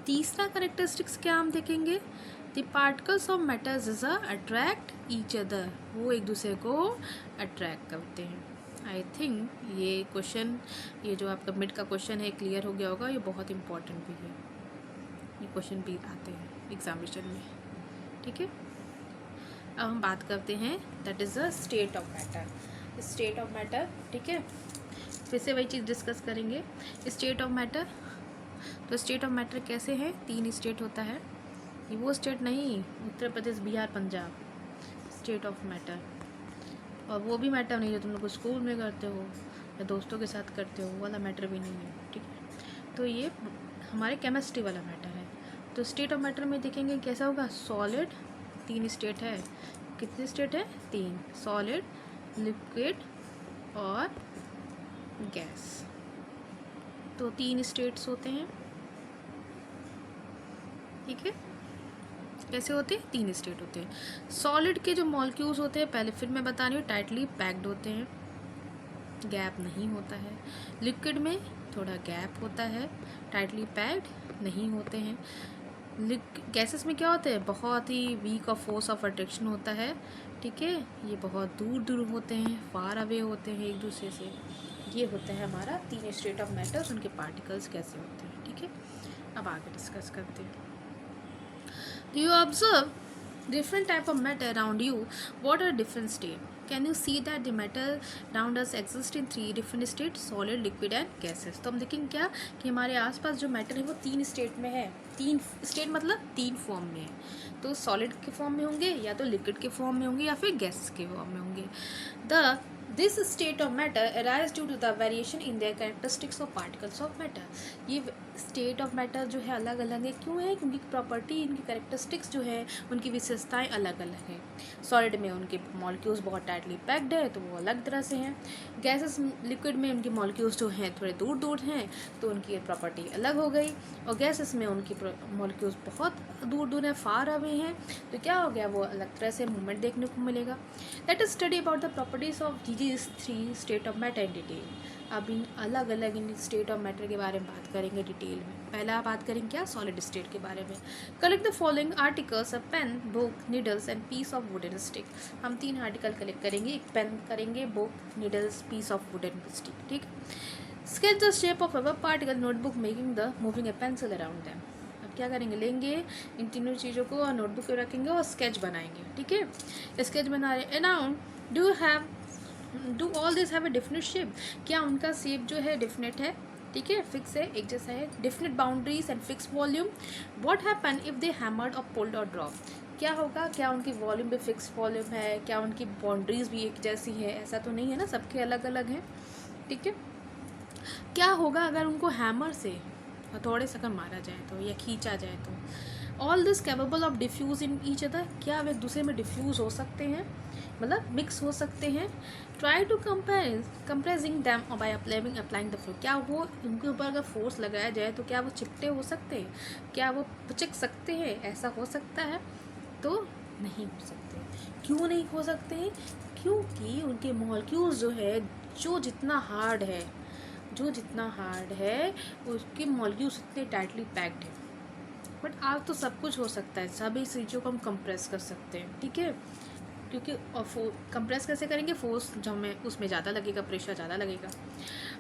Speaker 1: तीसरा करेक्टरिस्टिक्स क्या हम देखेंगे, the particles of matters is attract each other, वो एक दूसरे को अट्रैक्ट करते हैं। आई थिंक ये क्वेश्चन, ये जो आपका मिड का क्वेश्चन है क्लियर हो गया होगा, ये बहुत इंपॉर्टेंट भी है, ये क्वेश्चन भी आते हैं एग्जामिनेशन में, ठीक है। अब हम बात करते हैं that is the state of matter, state of matter, ठीक है, फिर से वही चीज़ डिस्कस करेंगे, स्टेट ऑफ मैटर। तो स्टेट ऑफ मैटर कैसे है, 3 स्टेट होता है, ये वो स्टेट नहीं Uttar Pradesh Bihar Punjab, state of matter, और वो भी मैटर नहीं जो तुम लोग स्कूल में करते हो या दोस्तों के साथ करते हो, वो वाला मैटर भी नहीं है, ठीक है। तो ये हमारे केमिस्ट्री वाला मैटर है। तो स्टेट ऑफ मैटर में देखेंगे कैसा होगा, सॉलिड, 3 स्टेट है, कितने स्टेट है, 3, सॉलिड, लिक्विड और गैस, तो 3 स्टेट्स होते हैं, ठीक है। कैसे होते हैं, 3 स्टेट होते हैं। सॉलिड के जो मॉलिक्यूल्स होते हैं, पहले फिर मैं बता रही हूँ, टाइटली पैक्ड होते हैं, गैप नहीं होता है। लिक्विड में थोड़ा गैप होता है, टाइटली पैक्ड नहीं होते हैं। गैसेस में क्या होता है, बहुत ही weak of force of attraction होता है, ठीक है, ये बहुत दूर दूर होते हैं, फार अवे होते हैं एक दूसरे से। ये होता है हमारा 3 स्टेट ऑफ मैटर्स, उनके पार्टिकल्स कैसे होते हैं, ठीक है। अब आगे डिस्कस करते हैं। Do you observe different type of matter around you? What are different state? Can you see that the matter around us exist in 3 different states, solid, liquid and gases? तो हम देखेंगे क्या कि हमारे आसपास जो मैटर है वो 3 स्टेट में है, 3 स्टेट मतलब 3 फॉर्म में है, तो सॉलिड के फॉर्म में होंगे, या तो लिक्विड के फॉर्म में होंगे, या फिर गैस के फॉर्म में होंगे। This state of matter arise due to the variation in their characteristics of particles of matter. ये स्टेट ऑफ मैटर जो है अलग अलग है, क्यों है, क्योंकि प्रॉपर्टी, इनकी कैरेक्टरिस्टिक्स जो है उनकी विशेषताएं अलग अलग हैं। सॉलिड में उनके मॉलिक्यूल्स बहुत टाइटली पैक्ड है, तो वो अलग तरह से हैं। गैसेस, लिक्विड में उनके मॉलिक्यूल्स जो हैं थोड़े दूर दूर हैं, तो उनकी प्रॉपर्टी अलग हो गई। और गैसेस में उनकी मॉलिक्यूल्स बहुत दूर दूर हैं, फार अवे हैं, तो क्या हो गया, वो अलग तरह से मूवमेंट देखने को मिलेगा। Let us study about the properties of these 3 state of matter in detail. अब इन अलग अलग इन स्टेट ऑफ मैटर के बारे में बात करेंगे डिटेल में। पहला बात करेंगे क्या, सॉलिड स्टेट के बारे में। Collect the following articles, a pen, book, needles and piece of wooden stick. हम 3 आर्टिकल कलेक्ट करेंगे, एक पेन करेंगे, book, needles, piece of wooden stick, ठीक। Sketch the shape of our particle, notebook, making the moving a pencil around them. अब क्या करेंगे, लेंगे इन तीनों चीज़ों को और नोटबुक पे रखेंगे और स्केच बनाएंगे, ठीक है। स्केच बना रहे, around do all this have a definite shape, क्या उनका शेप जो है डिफिनेट है, ठीक है, फिक्स है, एक जैसा है। Definite boundaries and fix volume. What happen if they hammered और पुल्ड और ड्रॉप, क्या होगा, क्या उनकी वॉल्यूम भी फिक्स वॉल्यूम है, क्या उनकी बाउंड्रीज भी एक जैसी है, ऐसा तो नहीं है ना, सबके अलग अलग हैं, ठीक है। क्या होगा अगर उनको हैमर से हथौड़े से अगर मारा जाए तो, या खींचा जाए तो। All this capable of diffuse in each other, क्या वे एक दूसरे में डिफ्यूज हो सकते हैं, मतलब मिक्स हो सकते हैं। Try to compressing them by applying the force, क्या वो उनके ऊपर अगर फोर्स लगाया जाए तो क्या वो चिपटे हो सकते हैं, क्या वो चिपक सकते हैं, ऐसा हो सकता है, तो नहीं हो सकते। क्यों नहीं हो सकते हैं, क्योंकि उनके मॉलिक्यूल्स जो है जो जितना हार्ड है उसके मॉलिक्यूल्स उतने टाइटली पैक्ड है। बट आज तो सब कुछ हो सकता है, सभी चीज़ों को हम कंप्रेस कर सकते हैं, ठीक है, क्योंकि कंप्रेस कैसे करेंगे, फोर्स जो हमें उसमें ज़्यादा लगेगा, प्रेशर ज़्यादा लगेगा।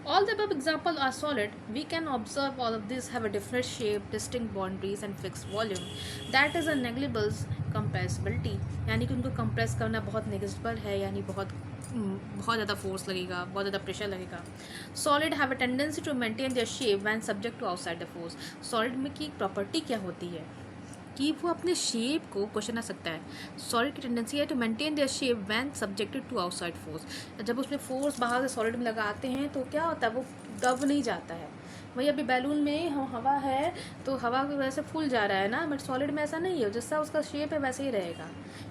Speaker 1: All the above example are solid. We can observe all of these have a different shape, distinct boundaries and fixed volume. That is a negligible compressibility. यानी कि उनको कंप्रेस करना बहुत नेग्लिजिबल है, यानी बहुत ज़्यादा फोर्स लगेगा, बहुत ज़्यादा प्रेशर लगेगा। Solid have a tendency to maintain their shape when subject to outside the force. Solid में की प्रॉपर्टी क्या होती है कि वो अपने शेप को क्वेश्चन आ सकता है। सॉलिड की टेंडेंसी है to maintain their shape when subjected to outside force. जब उसमें फोर्स बाहर से सॉलिड में लगाते हैं तो क्या होता है, वो दब नहीं जाता है। वही अभी बैलून में हवा है तो हवा की वजह से फूल जा रहा है ना, बट सॉलिड में ऐसा नहीं है, जैसा उसका शेप है वैसे ही रहेगा,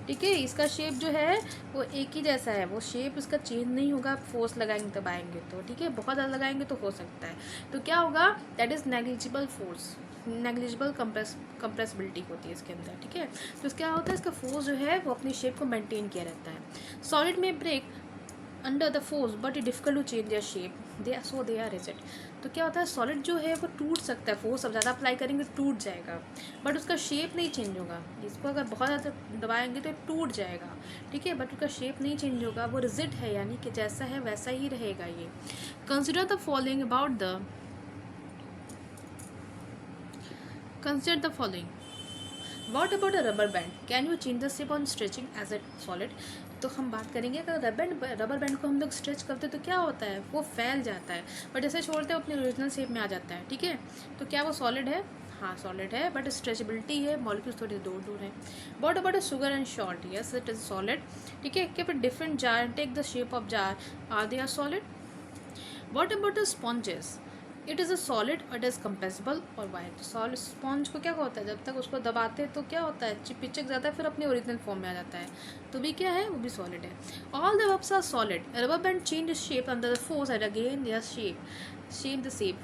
Speaker 1: ठीक है। इसका शेप जो है वो एक ही जैसा है, वो शेप इसका चेंज नहीं होगा, फोर्स लगाएंगे दबाएंगे तो, ठीक है, बहुत ज़्यादा लगाएंगे तो हो सकता है। तो क्या होगा, that is negligible force, negligible compressibility होती है इसके अंदर, ठीक है। तो क्या होता है, इसका फोर्स जो है वो अपनी शेप को मेंटेन किया रहता है। सॉलिड में break under the force but it difficult to change their shape, they are rigid. तो क्या होता है, सॉलिड जो है वो टूट सकता है, फोर्स अब ज़्यादा अप्लाई करेंगे तो टूट जाएगा, बट उसका शेप नहीं चेंज होगा। इसको अगर बहुत ज़्यादा दबाएंगे तो टूट जाएगा, ठीक है, बट उसका शेप नहीं चेंज होगा, वो रिजिड है, यानी कि जैसा है वैसा ही रहेगा ये। Consider the following about the Consider the following. What about a rubber band? Can you change the shape on stretching as a solid? तो हम बात करेंगे अगर रबर बैंड को हम लोग स्ट्रेच करते हैं तो क्या होता है, वो फैल जाता है, बट जैसे छोड़ते हैं अपने ओरिजिनल शेप में आ जाता है, ठीक है। तो क्या वो सॉलिड है? हाँ सॉलिड है, बट स्ट्रेचेबिलिटी है, मॉलिक्यूल्स थोड़ी दूर दूर है। What about a sugar and salt? Yes it is solid, ठीक है। Keep it different jar and take the shape of jar, are they are solid? What about the sponges? It is a solid और it is compressible और white. Solid sponge को क्या होता है, जब तक उसको दबाते हैं तो क्या होता है, पिचक जाता है, फिर अपने ओरिजिनल फॉर्म में आ जाता है, तो भी क्या है, वो भी सॉलिड है। All the verbs are solid. Rubber band change shape under the force and again their shape the shape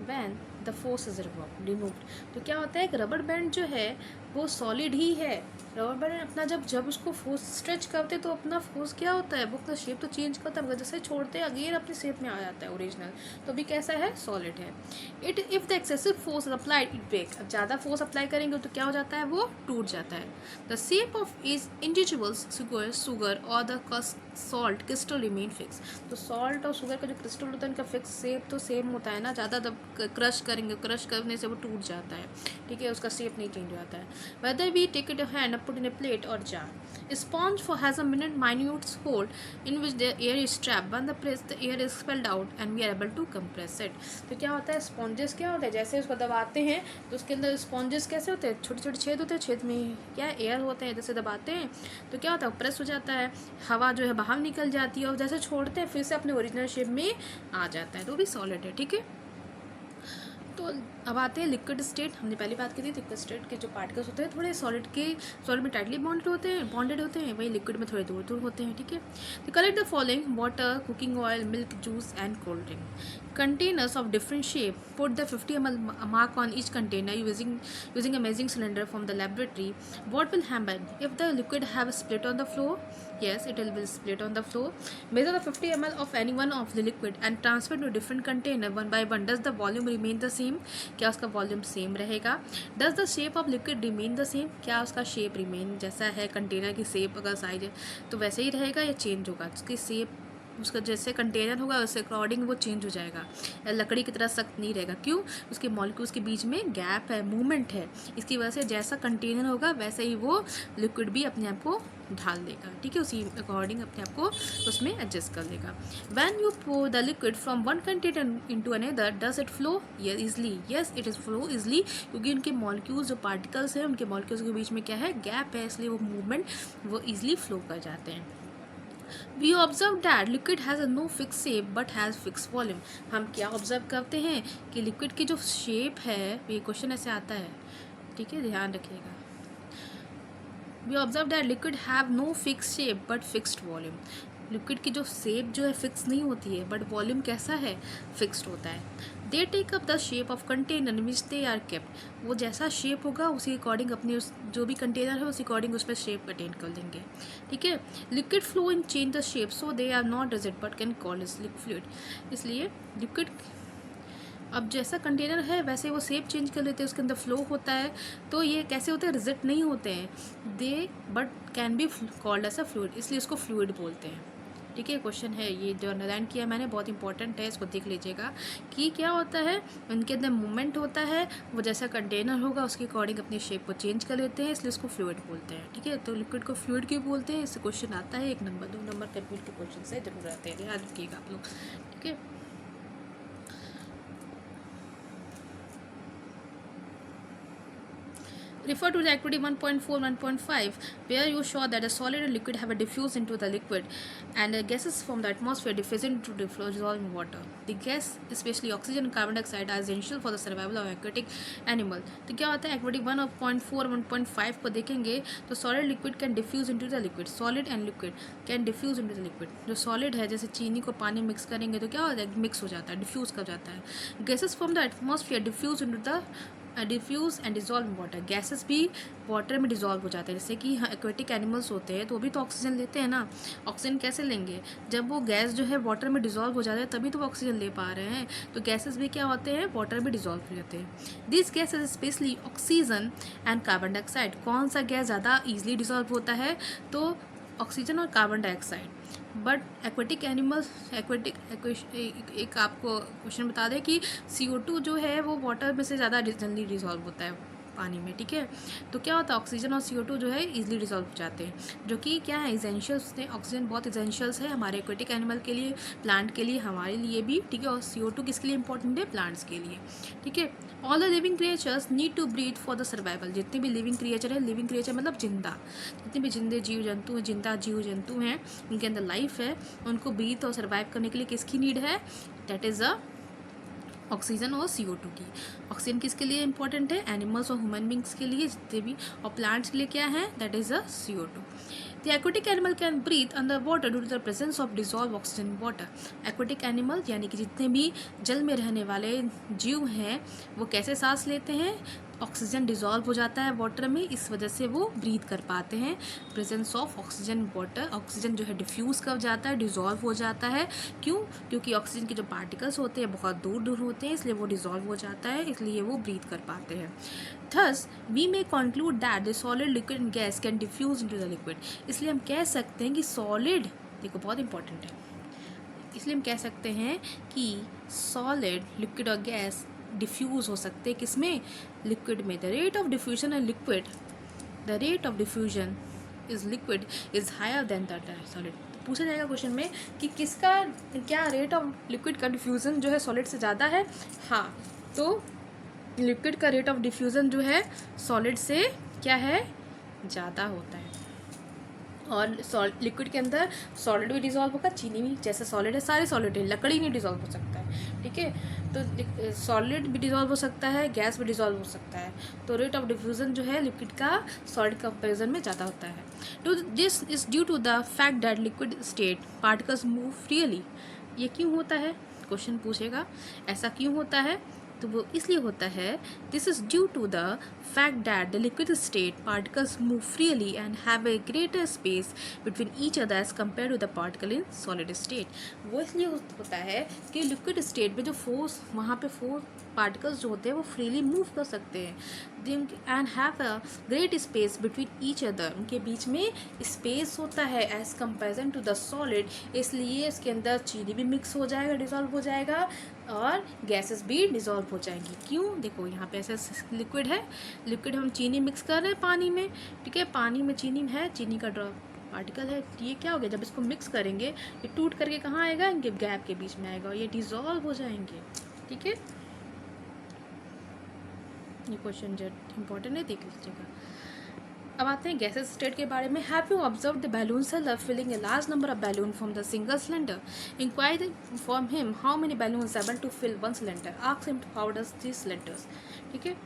Speaker 1: when the force is removed. तो क्या होता है, एक रबर बैंड जो है वो सॉलिड ही है। रबर बैंड अपना जब उसको फोर्स स्ट्रेच करते तो अपना फोर्स क्या होता है, वो अपना शेप तो चेंज करता है, मगर जैसे छोड़ते हैं अगेन अपने शेप में आ जाता है ओरिजिनल, तो भी कैसा है, सॉलिड है। It if the excessive force applied it break. अब ज़्यादा फोर्स अप्लाई करेंगे तो क्या हो जाता है, वो टूट जाता है। The shape of is individuals sugar और the salt crystal remain fix. तो सॉल्ट और शुगर का जो क्रिस्टल होता है उनका फिक्स शेप तो सेम होता है ना, ज़्यादा जब क्रश करेंगे, क्रश करने से वो टूट जाता है, ठीक है, उसका शेप नहीं चेंज हो जाता है। Whether we take it a hand put in a plate or jar. A sponge has a minute hole in which the air is trapped. When the press, the air is expelled out and we are able to compress it. तो क्या होता है, sponges क्या होता है, जैसे उसको दबाते हैं तो उसके अंदर स्पॉन्जेस कैसे होते हैं, छोटे छोटे छेद होते हैं, छेद में क्या एयर होते हैं, जैसे दबाते हैं तो क्या होता है, प्रेस हो जाता है, हवा जो है बाहर निकल जाती है, और जैसे छोड़ते हैं फिर से अपने ओरिजिनल शेप में आ जाता है, तो भी सॉलिड है, ठीक है। तो अब आते हैं लिक्विड स्टेट। हमने पहले बात की थी लिक्विड स्टेट के जो पार्टिकल्स होते हैं थोड़े सॉलिड में टाइटली बॉन्डेड होते हैं, वही लिक्विड में थोड़े दूर दूर होते हैं, ठीक है। तो collect the following water, cooking oil, milk, juice and cold drink. Containers of different shape. Put the 50 ml mark on each container using a measuring cylinder from the laboratory. What will happen if the liquid have split on the floor? Yes, it will be split on the floor. Measure the 50 ml of any one of the liquid and transfer to a different container one by one. Does the volume remain the same? क्या उसका volume same रहेगा? Does the shape of liquid remain the same? क्या उसका shape remain जैसा है, container की shape अगर size है तो वैसे ही रहेगा या चेंज होगा? उसकी शेप, उसका जैसे कंटेनर होगा उसके अकॉर्डिंग वो चेंज हो जाएगा, लकड़ी की तरह सख्त नहीं रहेगा। क्यों? उसके मॉलिक्यूल्स के बीच में गैप है, मूवमेंट है, इसकी वजह से जैसा कंटेनर होगा वैसे ही वो लिक्विड भी अपने आप को ढाल देगा, ठीक है, उसी अकॉर्डिंग अपने आप को उसमें एडजस्ट कर लेगा। When you pour the liquid from one container into another, does it flow easily? Yes it is flow easily, क्योंकि उनके मॉलिक्यूल्स जो पार्टिकल्स हैं उनके मॉलिक्यूल्स के बीच में क्या है, गैप है, इसलिए वो मूवमेंट वो ईजिली फ्लो कर जाते हैं। We observe that liquid has a no fixed shape but has fixed volume. हम क्या ऑब्जर्व करते हैं कि लिक्विड की जो शेप है, ये क्वेश्चन ऐसे आता है, ठीक है, ध्यान रखिएगा। We observe that liquid have no fixed shape but fixed volume. Liquid की जो शेप जो है फिक्स नहीं होती है, बट वॉल्यूम कैसा है, फिक्स्ड होता है। They take up the shape of container which they are kept, वो जैसा शेप होगा उसी अकॉर्डिंग अपनी उस जो भी कंटेनर है उसी अकॉर्डिंग उस पर शेप अटेन कर लेंगे, ठीक है। Liquid flow in change the shape so they are not rigid but can call is fluid, इसलिए लिक्विड अब जैसा कंटेनर है वैसे वो शेप चेंज कर लेते हैं, उसके अंदर फ्लो होता है, तो ये कैसे होते हैं, रिजिड नहीं होते हैं, they but can be called as a fluid, इसलिए इसको फ्लूइड बोलते हैं, ठीक है। क्वेश्चन है ये जो अंडरलाइन किया मैंने, बहुत इंपॉर्टेंट है, इसको देख लीजिएगा कि क्या होता है, उनके अंदर मूवमेंट होता है, वो जैसा कंटेनर होगा उसके अकॉर्डिंग अपनी शेप को चेंज कर लेते हैं, इसलिए इसको फ्लूइड बोलते हैं, ठीक है। तो लिक्विड को फ्लूइड क्यों बोलते हैं, इससे क्वेश्चन आता है 1 नंबर 2 नंबर कंप्लीट के क्वेश्चन से जरूर आते हैं, याद रखिएगा आप लोग, ठीक है। Refer to the activity 1.4, 1.5, where you show that a solid and liquid have a diffuse into the liquid, and the gases from the atmosphere diffuse into dissolve in water. The gas, especially oxygen and carbon dioxide, are essential for the survival of aquatic animal. तो क्या होता है, activity 1.4 1.5 को देखेंगे तो solid liquid can diffuse into the liquid, solid and liquid can diffuse into the liquid. जो solid है जैसे चीनी को पानी मिक्स करेंगे तो क्या होता है, मिक्स हो जाता है, डिफ्यूज कर जाता है। Gases from the atmosphere diffuse into the diffuse and dissolve in water, gases भी वाटर में डिजॉल्व हो जाते हैं, जैसे कि एक्वेटिक एनिमल्स होते हैं तो वो भी तो ऑक्सीजन लेते हैं ना, ऑक्सीजन कैसे लेंगे, जब वो गैस जो है वाटर में डिजॉल्व हो जाता है तभी तो वो ऑक्सीजन ले पा रहे हैं, तो गैसेस भी क्या होते हैं, वाटर में डिजॉल्व हो जाते हैं। This gases specially oxygen and carbon dioxide, कौन सा गैस ज़्यादा ईजिली डिजॉल्व होता है, तो ऑक्सीजन और carbon dioxide. But aquatic animals एक आपको क्वेश्चन बता दें कि CO2 जो है वो वाटर में से ज़्यादा जल्दी डिजॉल्व होता है पानी में, ठीक है। तो क्या होता है, ऑक्सीजन और CO2 जो है इजीली डिजॉल्व हो जाते हैं, जो कि क्या है, इसेंशियल्स हैं। ऑक्सीजन बहुत इसेंशियल्स है हमारे एक्वेटिक एनिमल के लिए, प्लांट के लिए, हमारे लिए भी, ठीक है। और CO2 किसके लिए इंपॉर्टेंट है, प्लांट्स के लिए, ठीक है। All the living creatures need to breathe for the survival, जितने भी लिविंग क्रिएचर है, लिविंग क्रिएचर मतलब जिंदा, जितने भी जिंदे जीव जंतु हैं, जिंदा जीव जंतु हैं, उनके अंदर लाइफ है, उनको ब्रीथ और सर्वाइव करने के लिए किसकी नीड है, दैट इज़ अ ऑक्सीजन और CO2 की। ऑक्सीजन किसके लिए इंपॉर्टेंट है, एनिमल्स और ह्यूमन बींग्स के लिए जितने भी, और प्लांट्स के लिए क्या है, that is a CO2। The aquatic animal can breathe under water due to the presence of dissolve oxygen in water. Aquatic animal यानी कि जितने भी जल में रहने वाले जीव हैं वो कैसे सांस लेते हैं, ऑक्सीजन डिजॉल्व हो जाता है वाटर में, इस वजह से वो ब्रीथ कर पाते हैं। Presence of oxygen water, oxygen जो है डिफ्यूज़ कर जाता है, डिजॉल्व हो जाता है, क्यों, क्योंकि ऑक्सीजन के जो पार्टिकल्स होते हैं बहुत दूर दूर होते हैं, इसलिए वो डिजॉल्व हो जाता है, इसलिए वो ब्रीथ कर पाते हैं। Thus we may conclude that the solid liquid and gas can diffuse into the liquid, इसलिए हम कह सकते हैं कि सॉलिड, देखो बहुत इंपॉर्टेंट है, इसलिए हम कह सकते हैं कि सॉलिड लिक्विड और गैस डिफ्यूज़ हो सकते हैं किसमें, लिक्विड में। The rate of diffusion and liquid, the rate of diffusion is liquid is higher than that solid. पूछा जाएगा क्वेश्चन में कि किसका क्या रेट ऑफ लिक्विड का डिफ्यूजन जो है सॉलिड से ज़्यादा है, हाँ, तो लिक्विड का रेट ऑफ डिफ्यूजन जो है सॉलिड से क्या है, ज़्यादा होता है। और लिक्विड के अंदर सॉलिड भी डिजॉल्व होगा, चीनी भी, जैसे सॉलिड है सारे सॉलिड है, लकड़ी नहीं डिजॉल्व हो सकता है, ठीक है। तो सॉलिड भी डिजॉल्व हो सकता है, गैस भी डिजॉल्व हो सकता है, तो रेट ऑफ डिफ्यूजन जो है लिक्विड का सॉलिड कंपेरिजन में ज़्यादा होता है। तो this is due to the fact that liquid state particles move freely. ये क्यों होता है, क्वेश्चन पूछेगा ऐसा क्यों होता है, तो वो इसलिए होता है, this is due to the fact that the liquid state particles move freely and have a greater space between each other as compare to the particle in solid state. वो इसलिए होता है कि लिक्विड स्टेट में जो force, वहाँ पे force particles जो होते हैं वो फ्रीली मूव कर सकते हैं, and have a great space between each other, उनके बीच में स्पेस होता है as comparison to the solid, इसलिए इसके अंदर चीनी भी मिक्स हो जाएगा, डिजॉल्व हो जाएगा, और गैसेस भी डिजॉल्व हो जाएंगी। क्यों, देखो यहाँ पे ऐसा लिक्विड है, लिक्विड हम चीनी मिक्स कर रहे हैं पानी में, ठीक है, पानी में चीनी है, चीनी का ड्रॉप पार्टिकल है, ये क्या हो गया, जब इसको मिक्स करेंगे ये टूट करके कहाँ आएगा, इनके गैप के बीच में आएगा और ये डिजॉल्व हो जाएंगे, ठीक है। ये क्वेश्चन जो इंपॉर्टेंट है देख लीजिएगा। अब आते हैं गैसेस स्टेट के बारे में। Have you observe the balloon seller filling a large number of balloon from the single cylinder, inquire from him how many balloons able to fill one cylinder, ask him how does this cylinders, ठीक है।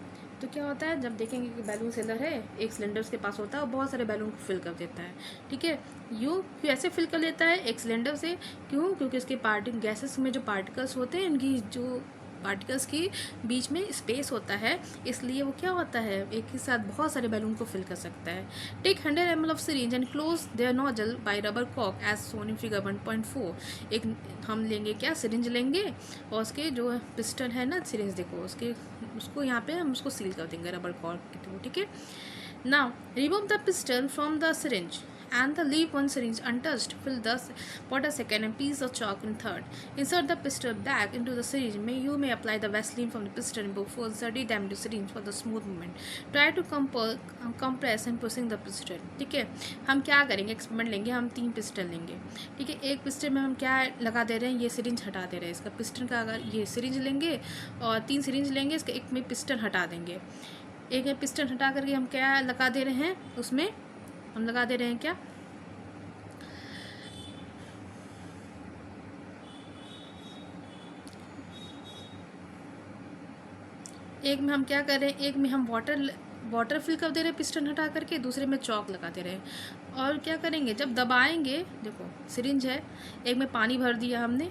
Speaker 1: तो क्या होता है, जब देखेंगे कि balloon cylinder है, एक सिलेंडर उसके पास होता है और बहुत सारे बैलून को फिल कर देता है। ठीक है, क्यों ऐसे फिल कर लेता है एक सिलेंडर से? क्यों? क्योंकि उसके गैसेस में जो पार्टिकल्स होते हैं, उनकी जो पार्टिकल्स की बीच में स्पेस होता है, इसलिए वो क्या होता है, एक ही साथ बहुत सारे बैलून को फिल कर सकता है। Take 100 ml of syringe and close their nozzle by rubber कॉक एज सोन इन फिगर 1.4। एक हम लेंगे क्या, सिरिंज लेंगे और उसके जो पिस्टन है ना, सिरिंज देखो उसको यहाँ पे हम उसको सील कर देंगे रबर कॉर्क के थ्रू। ठीक है, now remove the piston from the syringe and the leave one syringe untouched. Fill the water second and piece of chalk in third. Insert the piston back into the syringe. You may apply the Vaseline from the piston before inserting them into syringe for the smooth movement. Try to compress and pushing the piston. ठीक है, हम क्या करेंगे, experiment लेंगे, हम 3 piston लेंगे। ठीक है, एक पिस्टन में हम क्या लगा दे रहे हैं, ये सिरिंज हटा दे रहे हैं इसका पिस्टन का। अगर ये सिरिंज लेंगे और 3 सिरिंज लेंगे, इसका एक में पिस्टन हटा देंगे। एक में पिस्टन हटा करके हम क्या लगा दे रहे हैं, उसमें हम लगा दे रहे हैं क्या, एक में हम क्या कर रहे हैं, एक में हम वाटर फिल कर दे रहे हैं पिस्टन हटा करके, दूसरे में चौक लगा दे रहे हैं। और क्या करेंगे, जब दबाएंगे, देखो सिरिंज है, एक में पानी भर दिया हमने,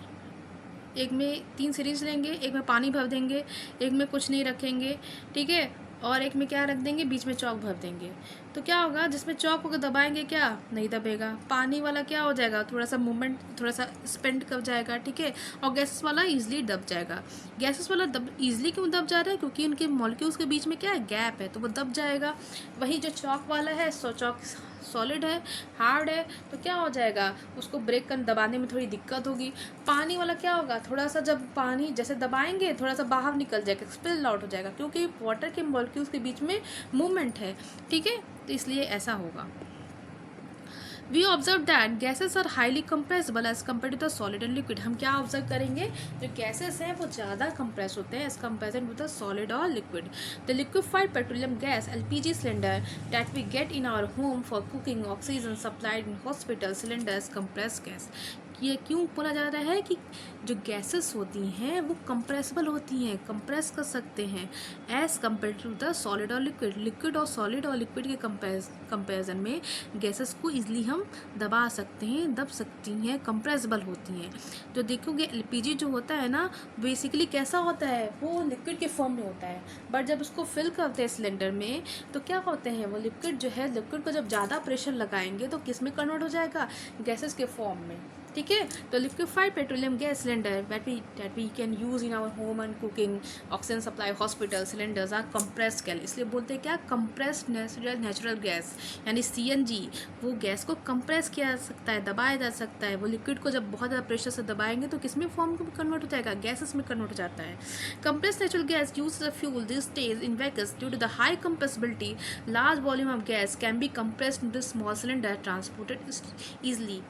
Speaker 1: एक में 3 सिरिंज लेंगे, एक में पानी भर देंगे, एक में कुछ नहीं रखेंगे। ठीक है, और एक में क्या रख देंगे, बीच में चौक भर देंगे। तो क्या होगा, जिसमें चौक होकर दबाएंगे क्या नहीं दबेगा, पानी वाला क्या हो जाएगा, थोड़ा सा मूवमेंट, थोड़ा सा स्पेंड कर जाएगा। ठीक है, और गैसेस वाला ईजिली दब जाएगा। गैसेस वाला ईजिली क्यों दब जा रहा है, क्योंकि उनके मॉलिक्यूल्स के बीच में क्या है, गैप है, तो वो दब जाएगा। वही जो चौक वाला है, चौक सॉलिड है, हार्ड है, तो क्या हो जाएगा, उसको ब्रेक कर दबाने में थोड़ी दिक्कत होगी। पानी वाला क्या होगा, थोड़ा सा जब पानी जैसे दबाएंगे थोड़ा सा बाहर निकल जाएगा, स्पिल आउट हो जाएगा, क्योंकि वाटर के मॉलिक्यूल्स के बीच में मूवमेंट है। ठीक है, तो इसलिए ऐसा होगा। We observe that gases are highly compressible as compare to the solid and liquid. हम क्या ऑब्जर्व करेंगे, जो गैसेस हैं वो ज़्यादा कंप्रेस होते हैं as comparison to the solid और liquid. The liquefied petroleum gas LPG cylinder that we get in our home for cooking, oxygen supplied in hospital cylinders compress gas. ये क्यों बोला जा रहा है कि जो गैसेस होती हैं वो कंप्रेसिबल होती हैं, कंप्रेस कर सकते हैं as compare to the solid और लिक्विड। लिक्विड और सॉलिड और लिक्विड के कंपेरिजन में गैसेस को ईजिली हम दबा सकते हैं, दब सकती हैं, कंप्रेसिबल होती हैं। तो देखोगे LPG जो होता है ना, बेसिकली कैसा होता है, वो लिक्विड के फॉर्म में होता है, बट जब उसको फिल करते हैं सिलेंडर में तो क्या होते हैं, वो लिक्विड जो है, लिक्विड को जब ज़्यादा प्रेशर लगाएंगे तो किस में कन्वर्ट हो जाएगा, गैसेस के फॉर्म में। ठीक है, तो liquefied petroleum gas cylinder that we can use in our home and cooking, oxygen supply hospital cylinders are compressed gas. इसलिए बोलते हैं क्या, कंप्रेस्ड नेचुरल गैस, यानी CNG। वो गैस को कंप्रेस किया जा सकता है, दबाया जा सकता है। वो लिक्विड को जब बहुत ज़्यादा प्रेशर से दबाएंगे तो किस में फॉर्म में कन्वर्ट हो जाएगा, गैसेस में कन्वर्ट हो जाता है। Compressed natural gas use as a fuel this days in vehicles due to the high compressibility. Large volume of gas can be compressed in the small cylinder transported easily.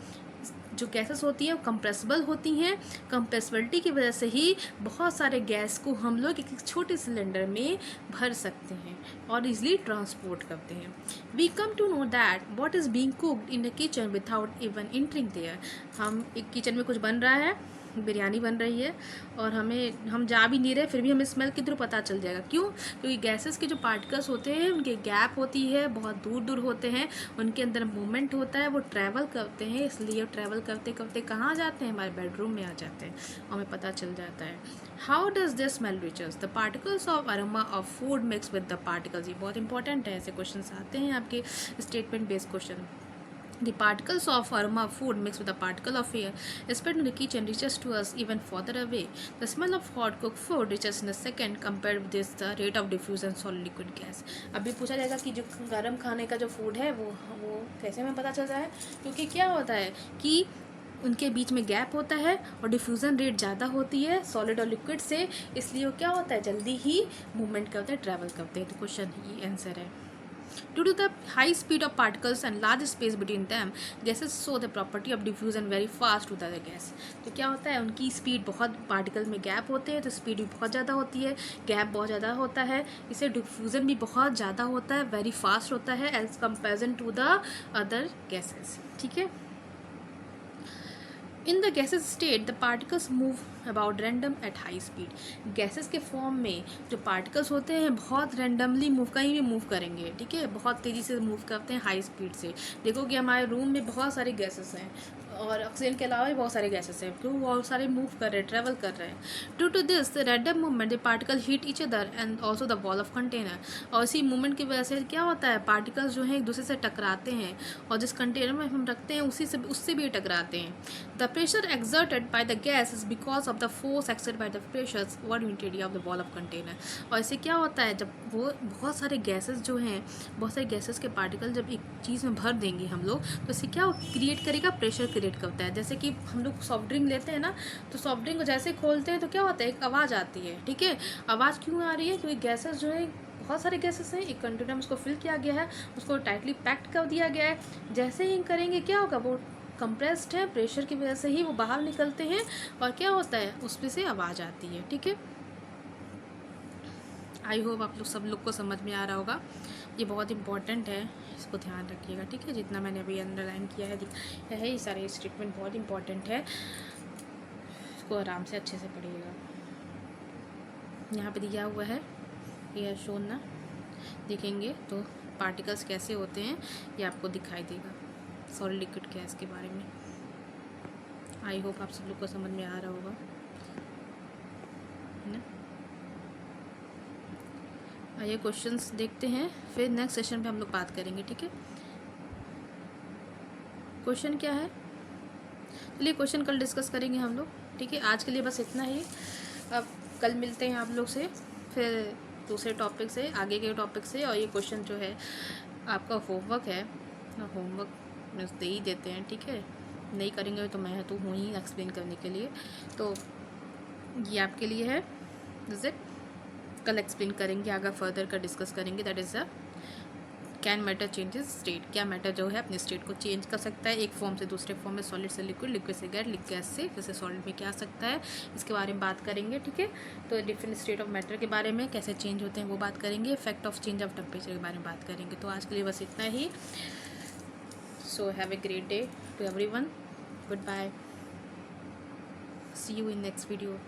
Speaker 1: जो gases होती हैं वो compressible होती हैं, compressibility की वजह से ही बहुत सारे गैस को हम लोग एक छोटे सिलेंडर में भर सकते हैं और इजीली ट्रांसपोर्ट करते हैं। We come to know that what is being cooked in the kitchen without even entering there. हम एक किचन में कुछ बन रहा है, बिरयानी बन रही है और हम जा भी नहीं रहे, फिर भी हमें स्मेल के थ्रू पता चल जाएगा। क्यों? क्योंकि गैसेस के जो पार्टिकल्स होते हैं उनके गैप होती है, बहुत दूर दूर होते हैं, उनके अंदर मूवमेंट होता है, वो ट्रैवल करते हैं, इसलिए ट्रैवल करते करते कहाँ जाते हैं, हमारे बेडरूम में आ जाते हैं और हमें पता चल जाता है। How does this smell reaches the particles of aroma of food mix with the particles. ये बहुत इंपॉर्टेंट है, ऐसे क्वेश्चन आते हैं आपके statement based question. The particles of aroma of food mixed with the particle of air spread in the kitchen reaches to us even further away. The smell of hot cooked food reaches in a second compared with this the rate of diffusion solid liquid gas. अभी पूछा जाएगा कि जो गर्म खाने का जो food है वो कैसे हमें पता चलता है, क्योंकि क्या होता है कि उनके बीच में गैप होता है और डिफ्यूज़न रेट ज़्यादा होती है सॉलिड और लिक्विड से, इसलिए वो क्या होता है, जल्दी ही मूवमेंट करते हैं, ट्रैवल करते हैं। तो क्वेश्चन ये आंसर है। Due to the high speed of particles and large space between them, gases show the property of diffusion very fast to the other gas. तो क्या होता है, उनकी स्पीड बहुत, पार्टिकल में गैप होते हैं तो स्पीड भी बहुत ज़्यादा होती है, गैप बहुत ज़्यादा होता है, इससे डिफ्यूज़न भी बहुत ज़्यादा होता है, वेरी फास्ट होता है as comparison to the other gases. ठीक है, in the gases state the particles move about random at high speed. Gases के फॉर्म में जो पार्टिकल्स होते हैं बहुत रैंडमली मूव, कहीं भी मूव करेंगे, ठीक है, बहुत तेज़ी से मूव करते हैं हाई स्पीड से। देखो कि हमारे रूम में बहुत सारे गैसेस हैं और ऑक्सीजन के अलावा भी बहुत सारे गैसेस हैं, क्यों बहुत सारे मूव कर रहे हैं, ट्रेवल कर रहे हैं। Due to this the random movement the particle hit each other and also the wall of container. और इसी मूवमेंट की वजह से क्या होता है, पार्टिकल्स जो हैं एक दूसरे से टकराते हैं और जिस कंटेनर में हम रखते हैं उससे भी टकराते हैं। The pressure exerted by the gas is because of the force exerted by the pressure one unit area of the wall of container. और इससे क्या होता है, जब वो बहुत सारे गैसेस जो हैं, बहुत सारे गैसेस के पार्टिकल जब एक चीज़ में भर देंगे हम लोग, तो इससे क्या क्रिएट करेगा, प्रेशर क्रिएट करता है। जैसे कि हम लोग सॉफ्ट ड्रिंक लेते हैं ना, तो सॉफ्ट ड्रिंक को जैसे खोलते हैं तो क्या होता है, एक आवाज़ आती है, ठीक है। आवाज़ क्यों आ रही है, क्योंकि गैसेस जो है, बहुत सारे गैसेस हैं, एक कंटेनर में उसको फिल किया गया है, उसको टाइटली पैक्ड कर दिया गया है। जैसे ही करेंगे क्या होगा, वो कंप्रेस्ड है, प्रेशर की वजह से ही वो बाहर निकलते हैं और क्या होता है, उसमें से आवाज़ आती है, ठीक है। आई होप आप लोग सब लोग को समझ में आ रहा होगा। ये बहुत इंपॉर्टेंट है, इसको ध्यान रखिएगा, ठीक है। जितना मैंने अभी अंडरलाइन किया है ये सारे स्टेटमेंट बहुत इंपॉर्टेंट है, इसको आराम से अच्छे से पढ़िएगा। यहाँ पे दिया हुआ है, ये शोन ना, देखेंगे तो पार्टिकल्स कैसे होते हैं ये आपको दिखाई देगा, सॉलिड लिक्विड गैस के बारे में। आई होप आप सब लोग को समझ में आ रहा होगा, है ना। आइए क्वेश्चंस देखते हैं, फिर नेक्स्ट सेशन पे हम लोग बात करेंगे, ठीक है। क्वेश्चन क्या है, चलिए क्वेश्चन कल डिस्कस करेंगे हम लोग, ठीक है। आज के लिए बस इतना ही, अब कल मिलते हैं आप लोग से फिर दूसरे टॉपिक से, आगे के टॉपिक से। और ये क्वेश्चन जो है आपका होमवर्क है, होमवर्क दे ही देते हैं, ठीक है। नहीं करेंगे तो मैं तो हूँ ही एक्सप्लेन करने के लिए, तो ये आपके लिए है, इज इट। कल एक्सप्लेन करेंगे, आगे फर्दर का डिस्कस करेंगे, that is a can matter changes state. क्या मैटर जो है अपने स्टेट को चेंज कर सकता है एक फॉर्म से दूसरे फॉर्म में, सॉलिड से लिक्विड, लिक्विड से गैस से फिर से सॉलिड में क्या आ सकता है, इसके बारे में बात करेंगे, ठीक है। तो डिफरेंट स्टेट ऑफ मैटर के बारे में कैसे चेंज होते हैं वो बात करेंगे, effect of change of temperature के बारे में बात करेंगे। तो आज के लिए बस इतना ही। So have a great day to everyone, goodbye, see you in next video.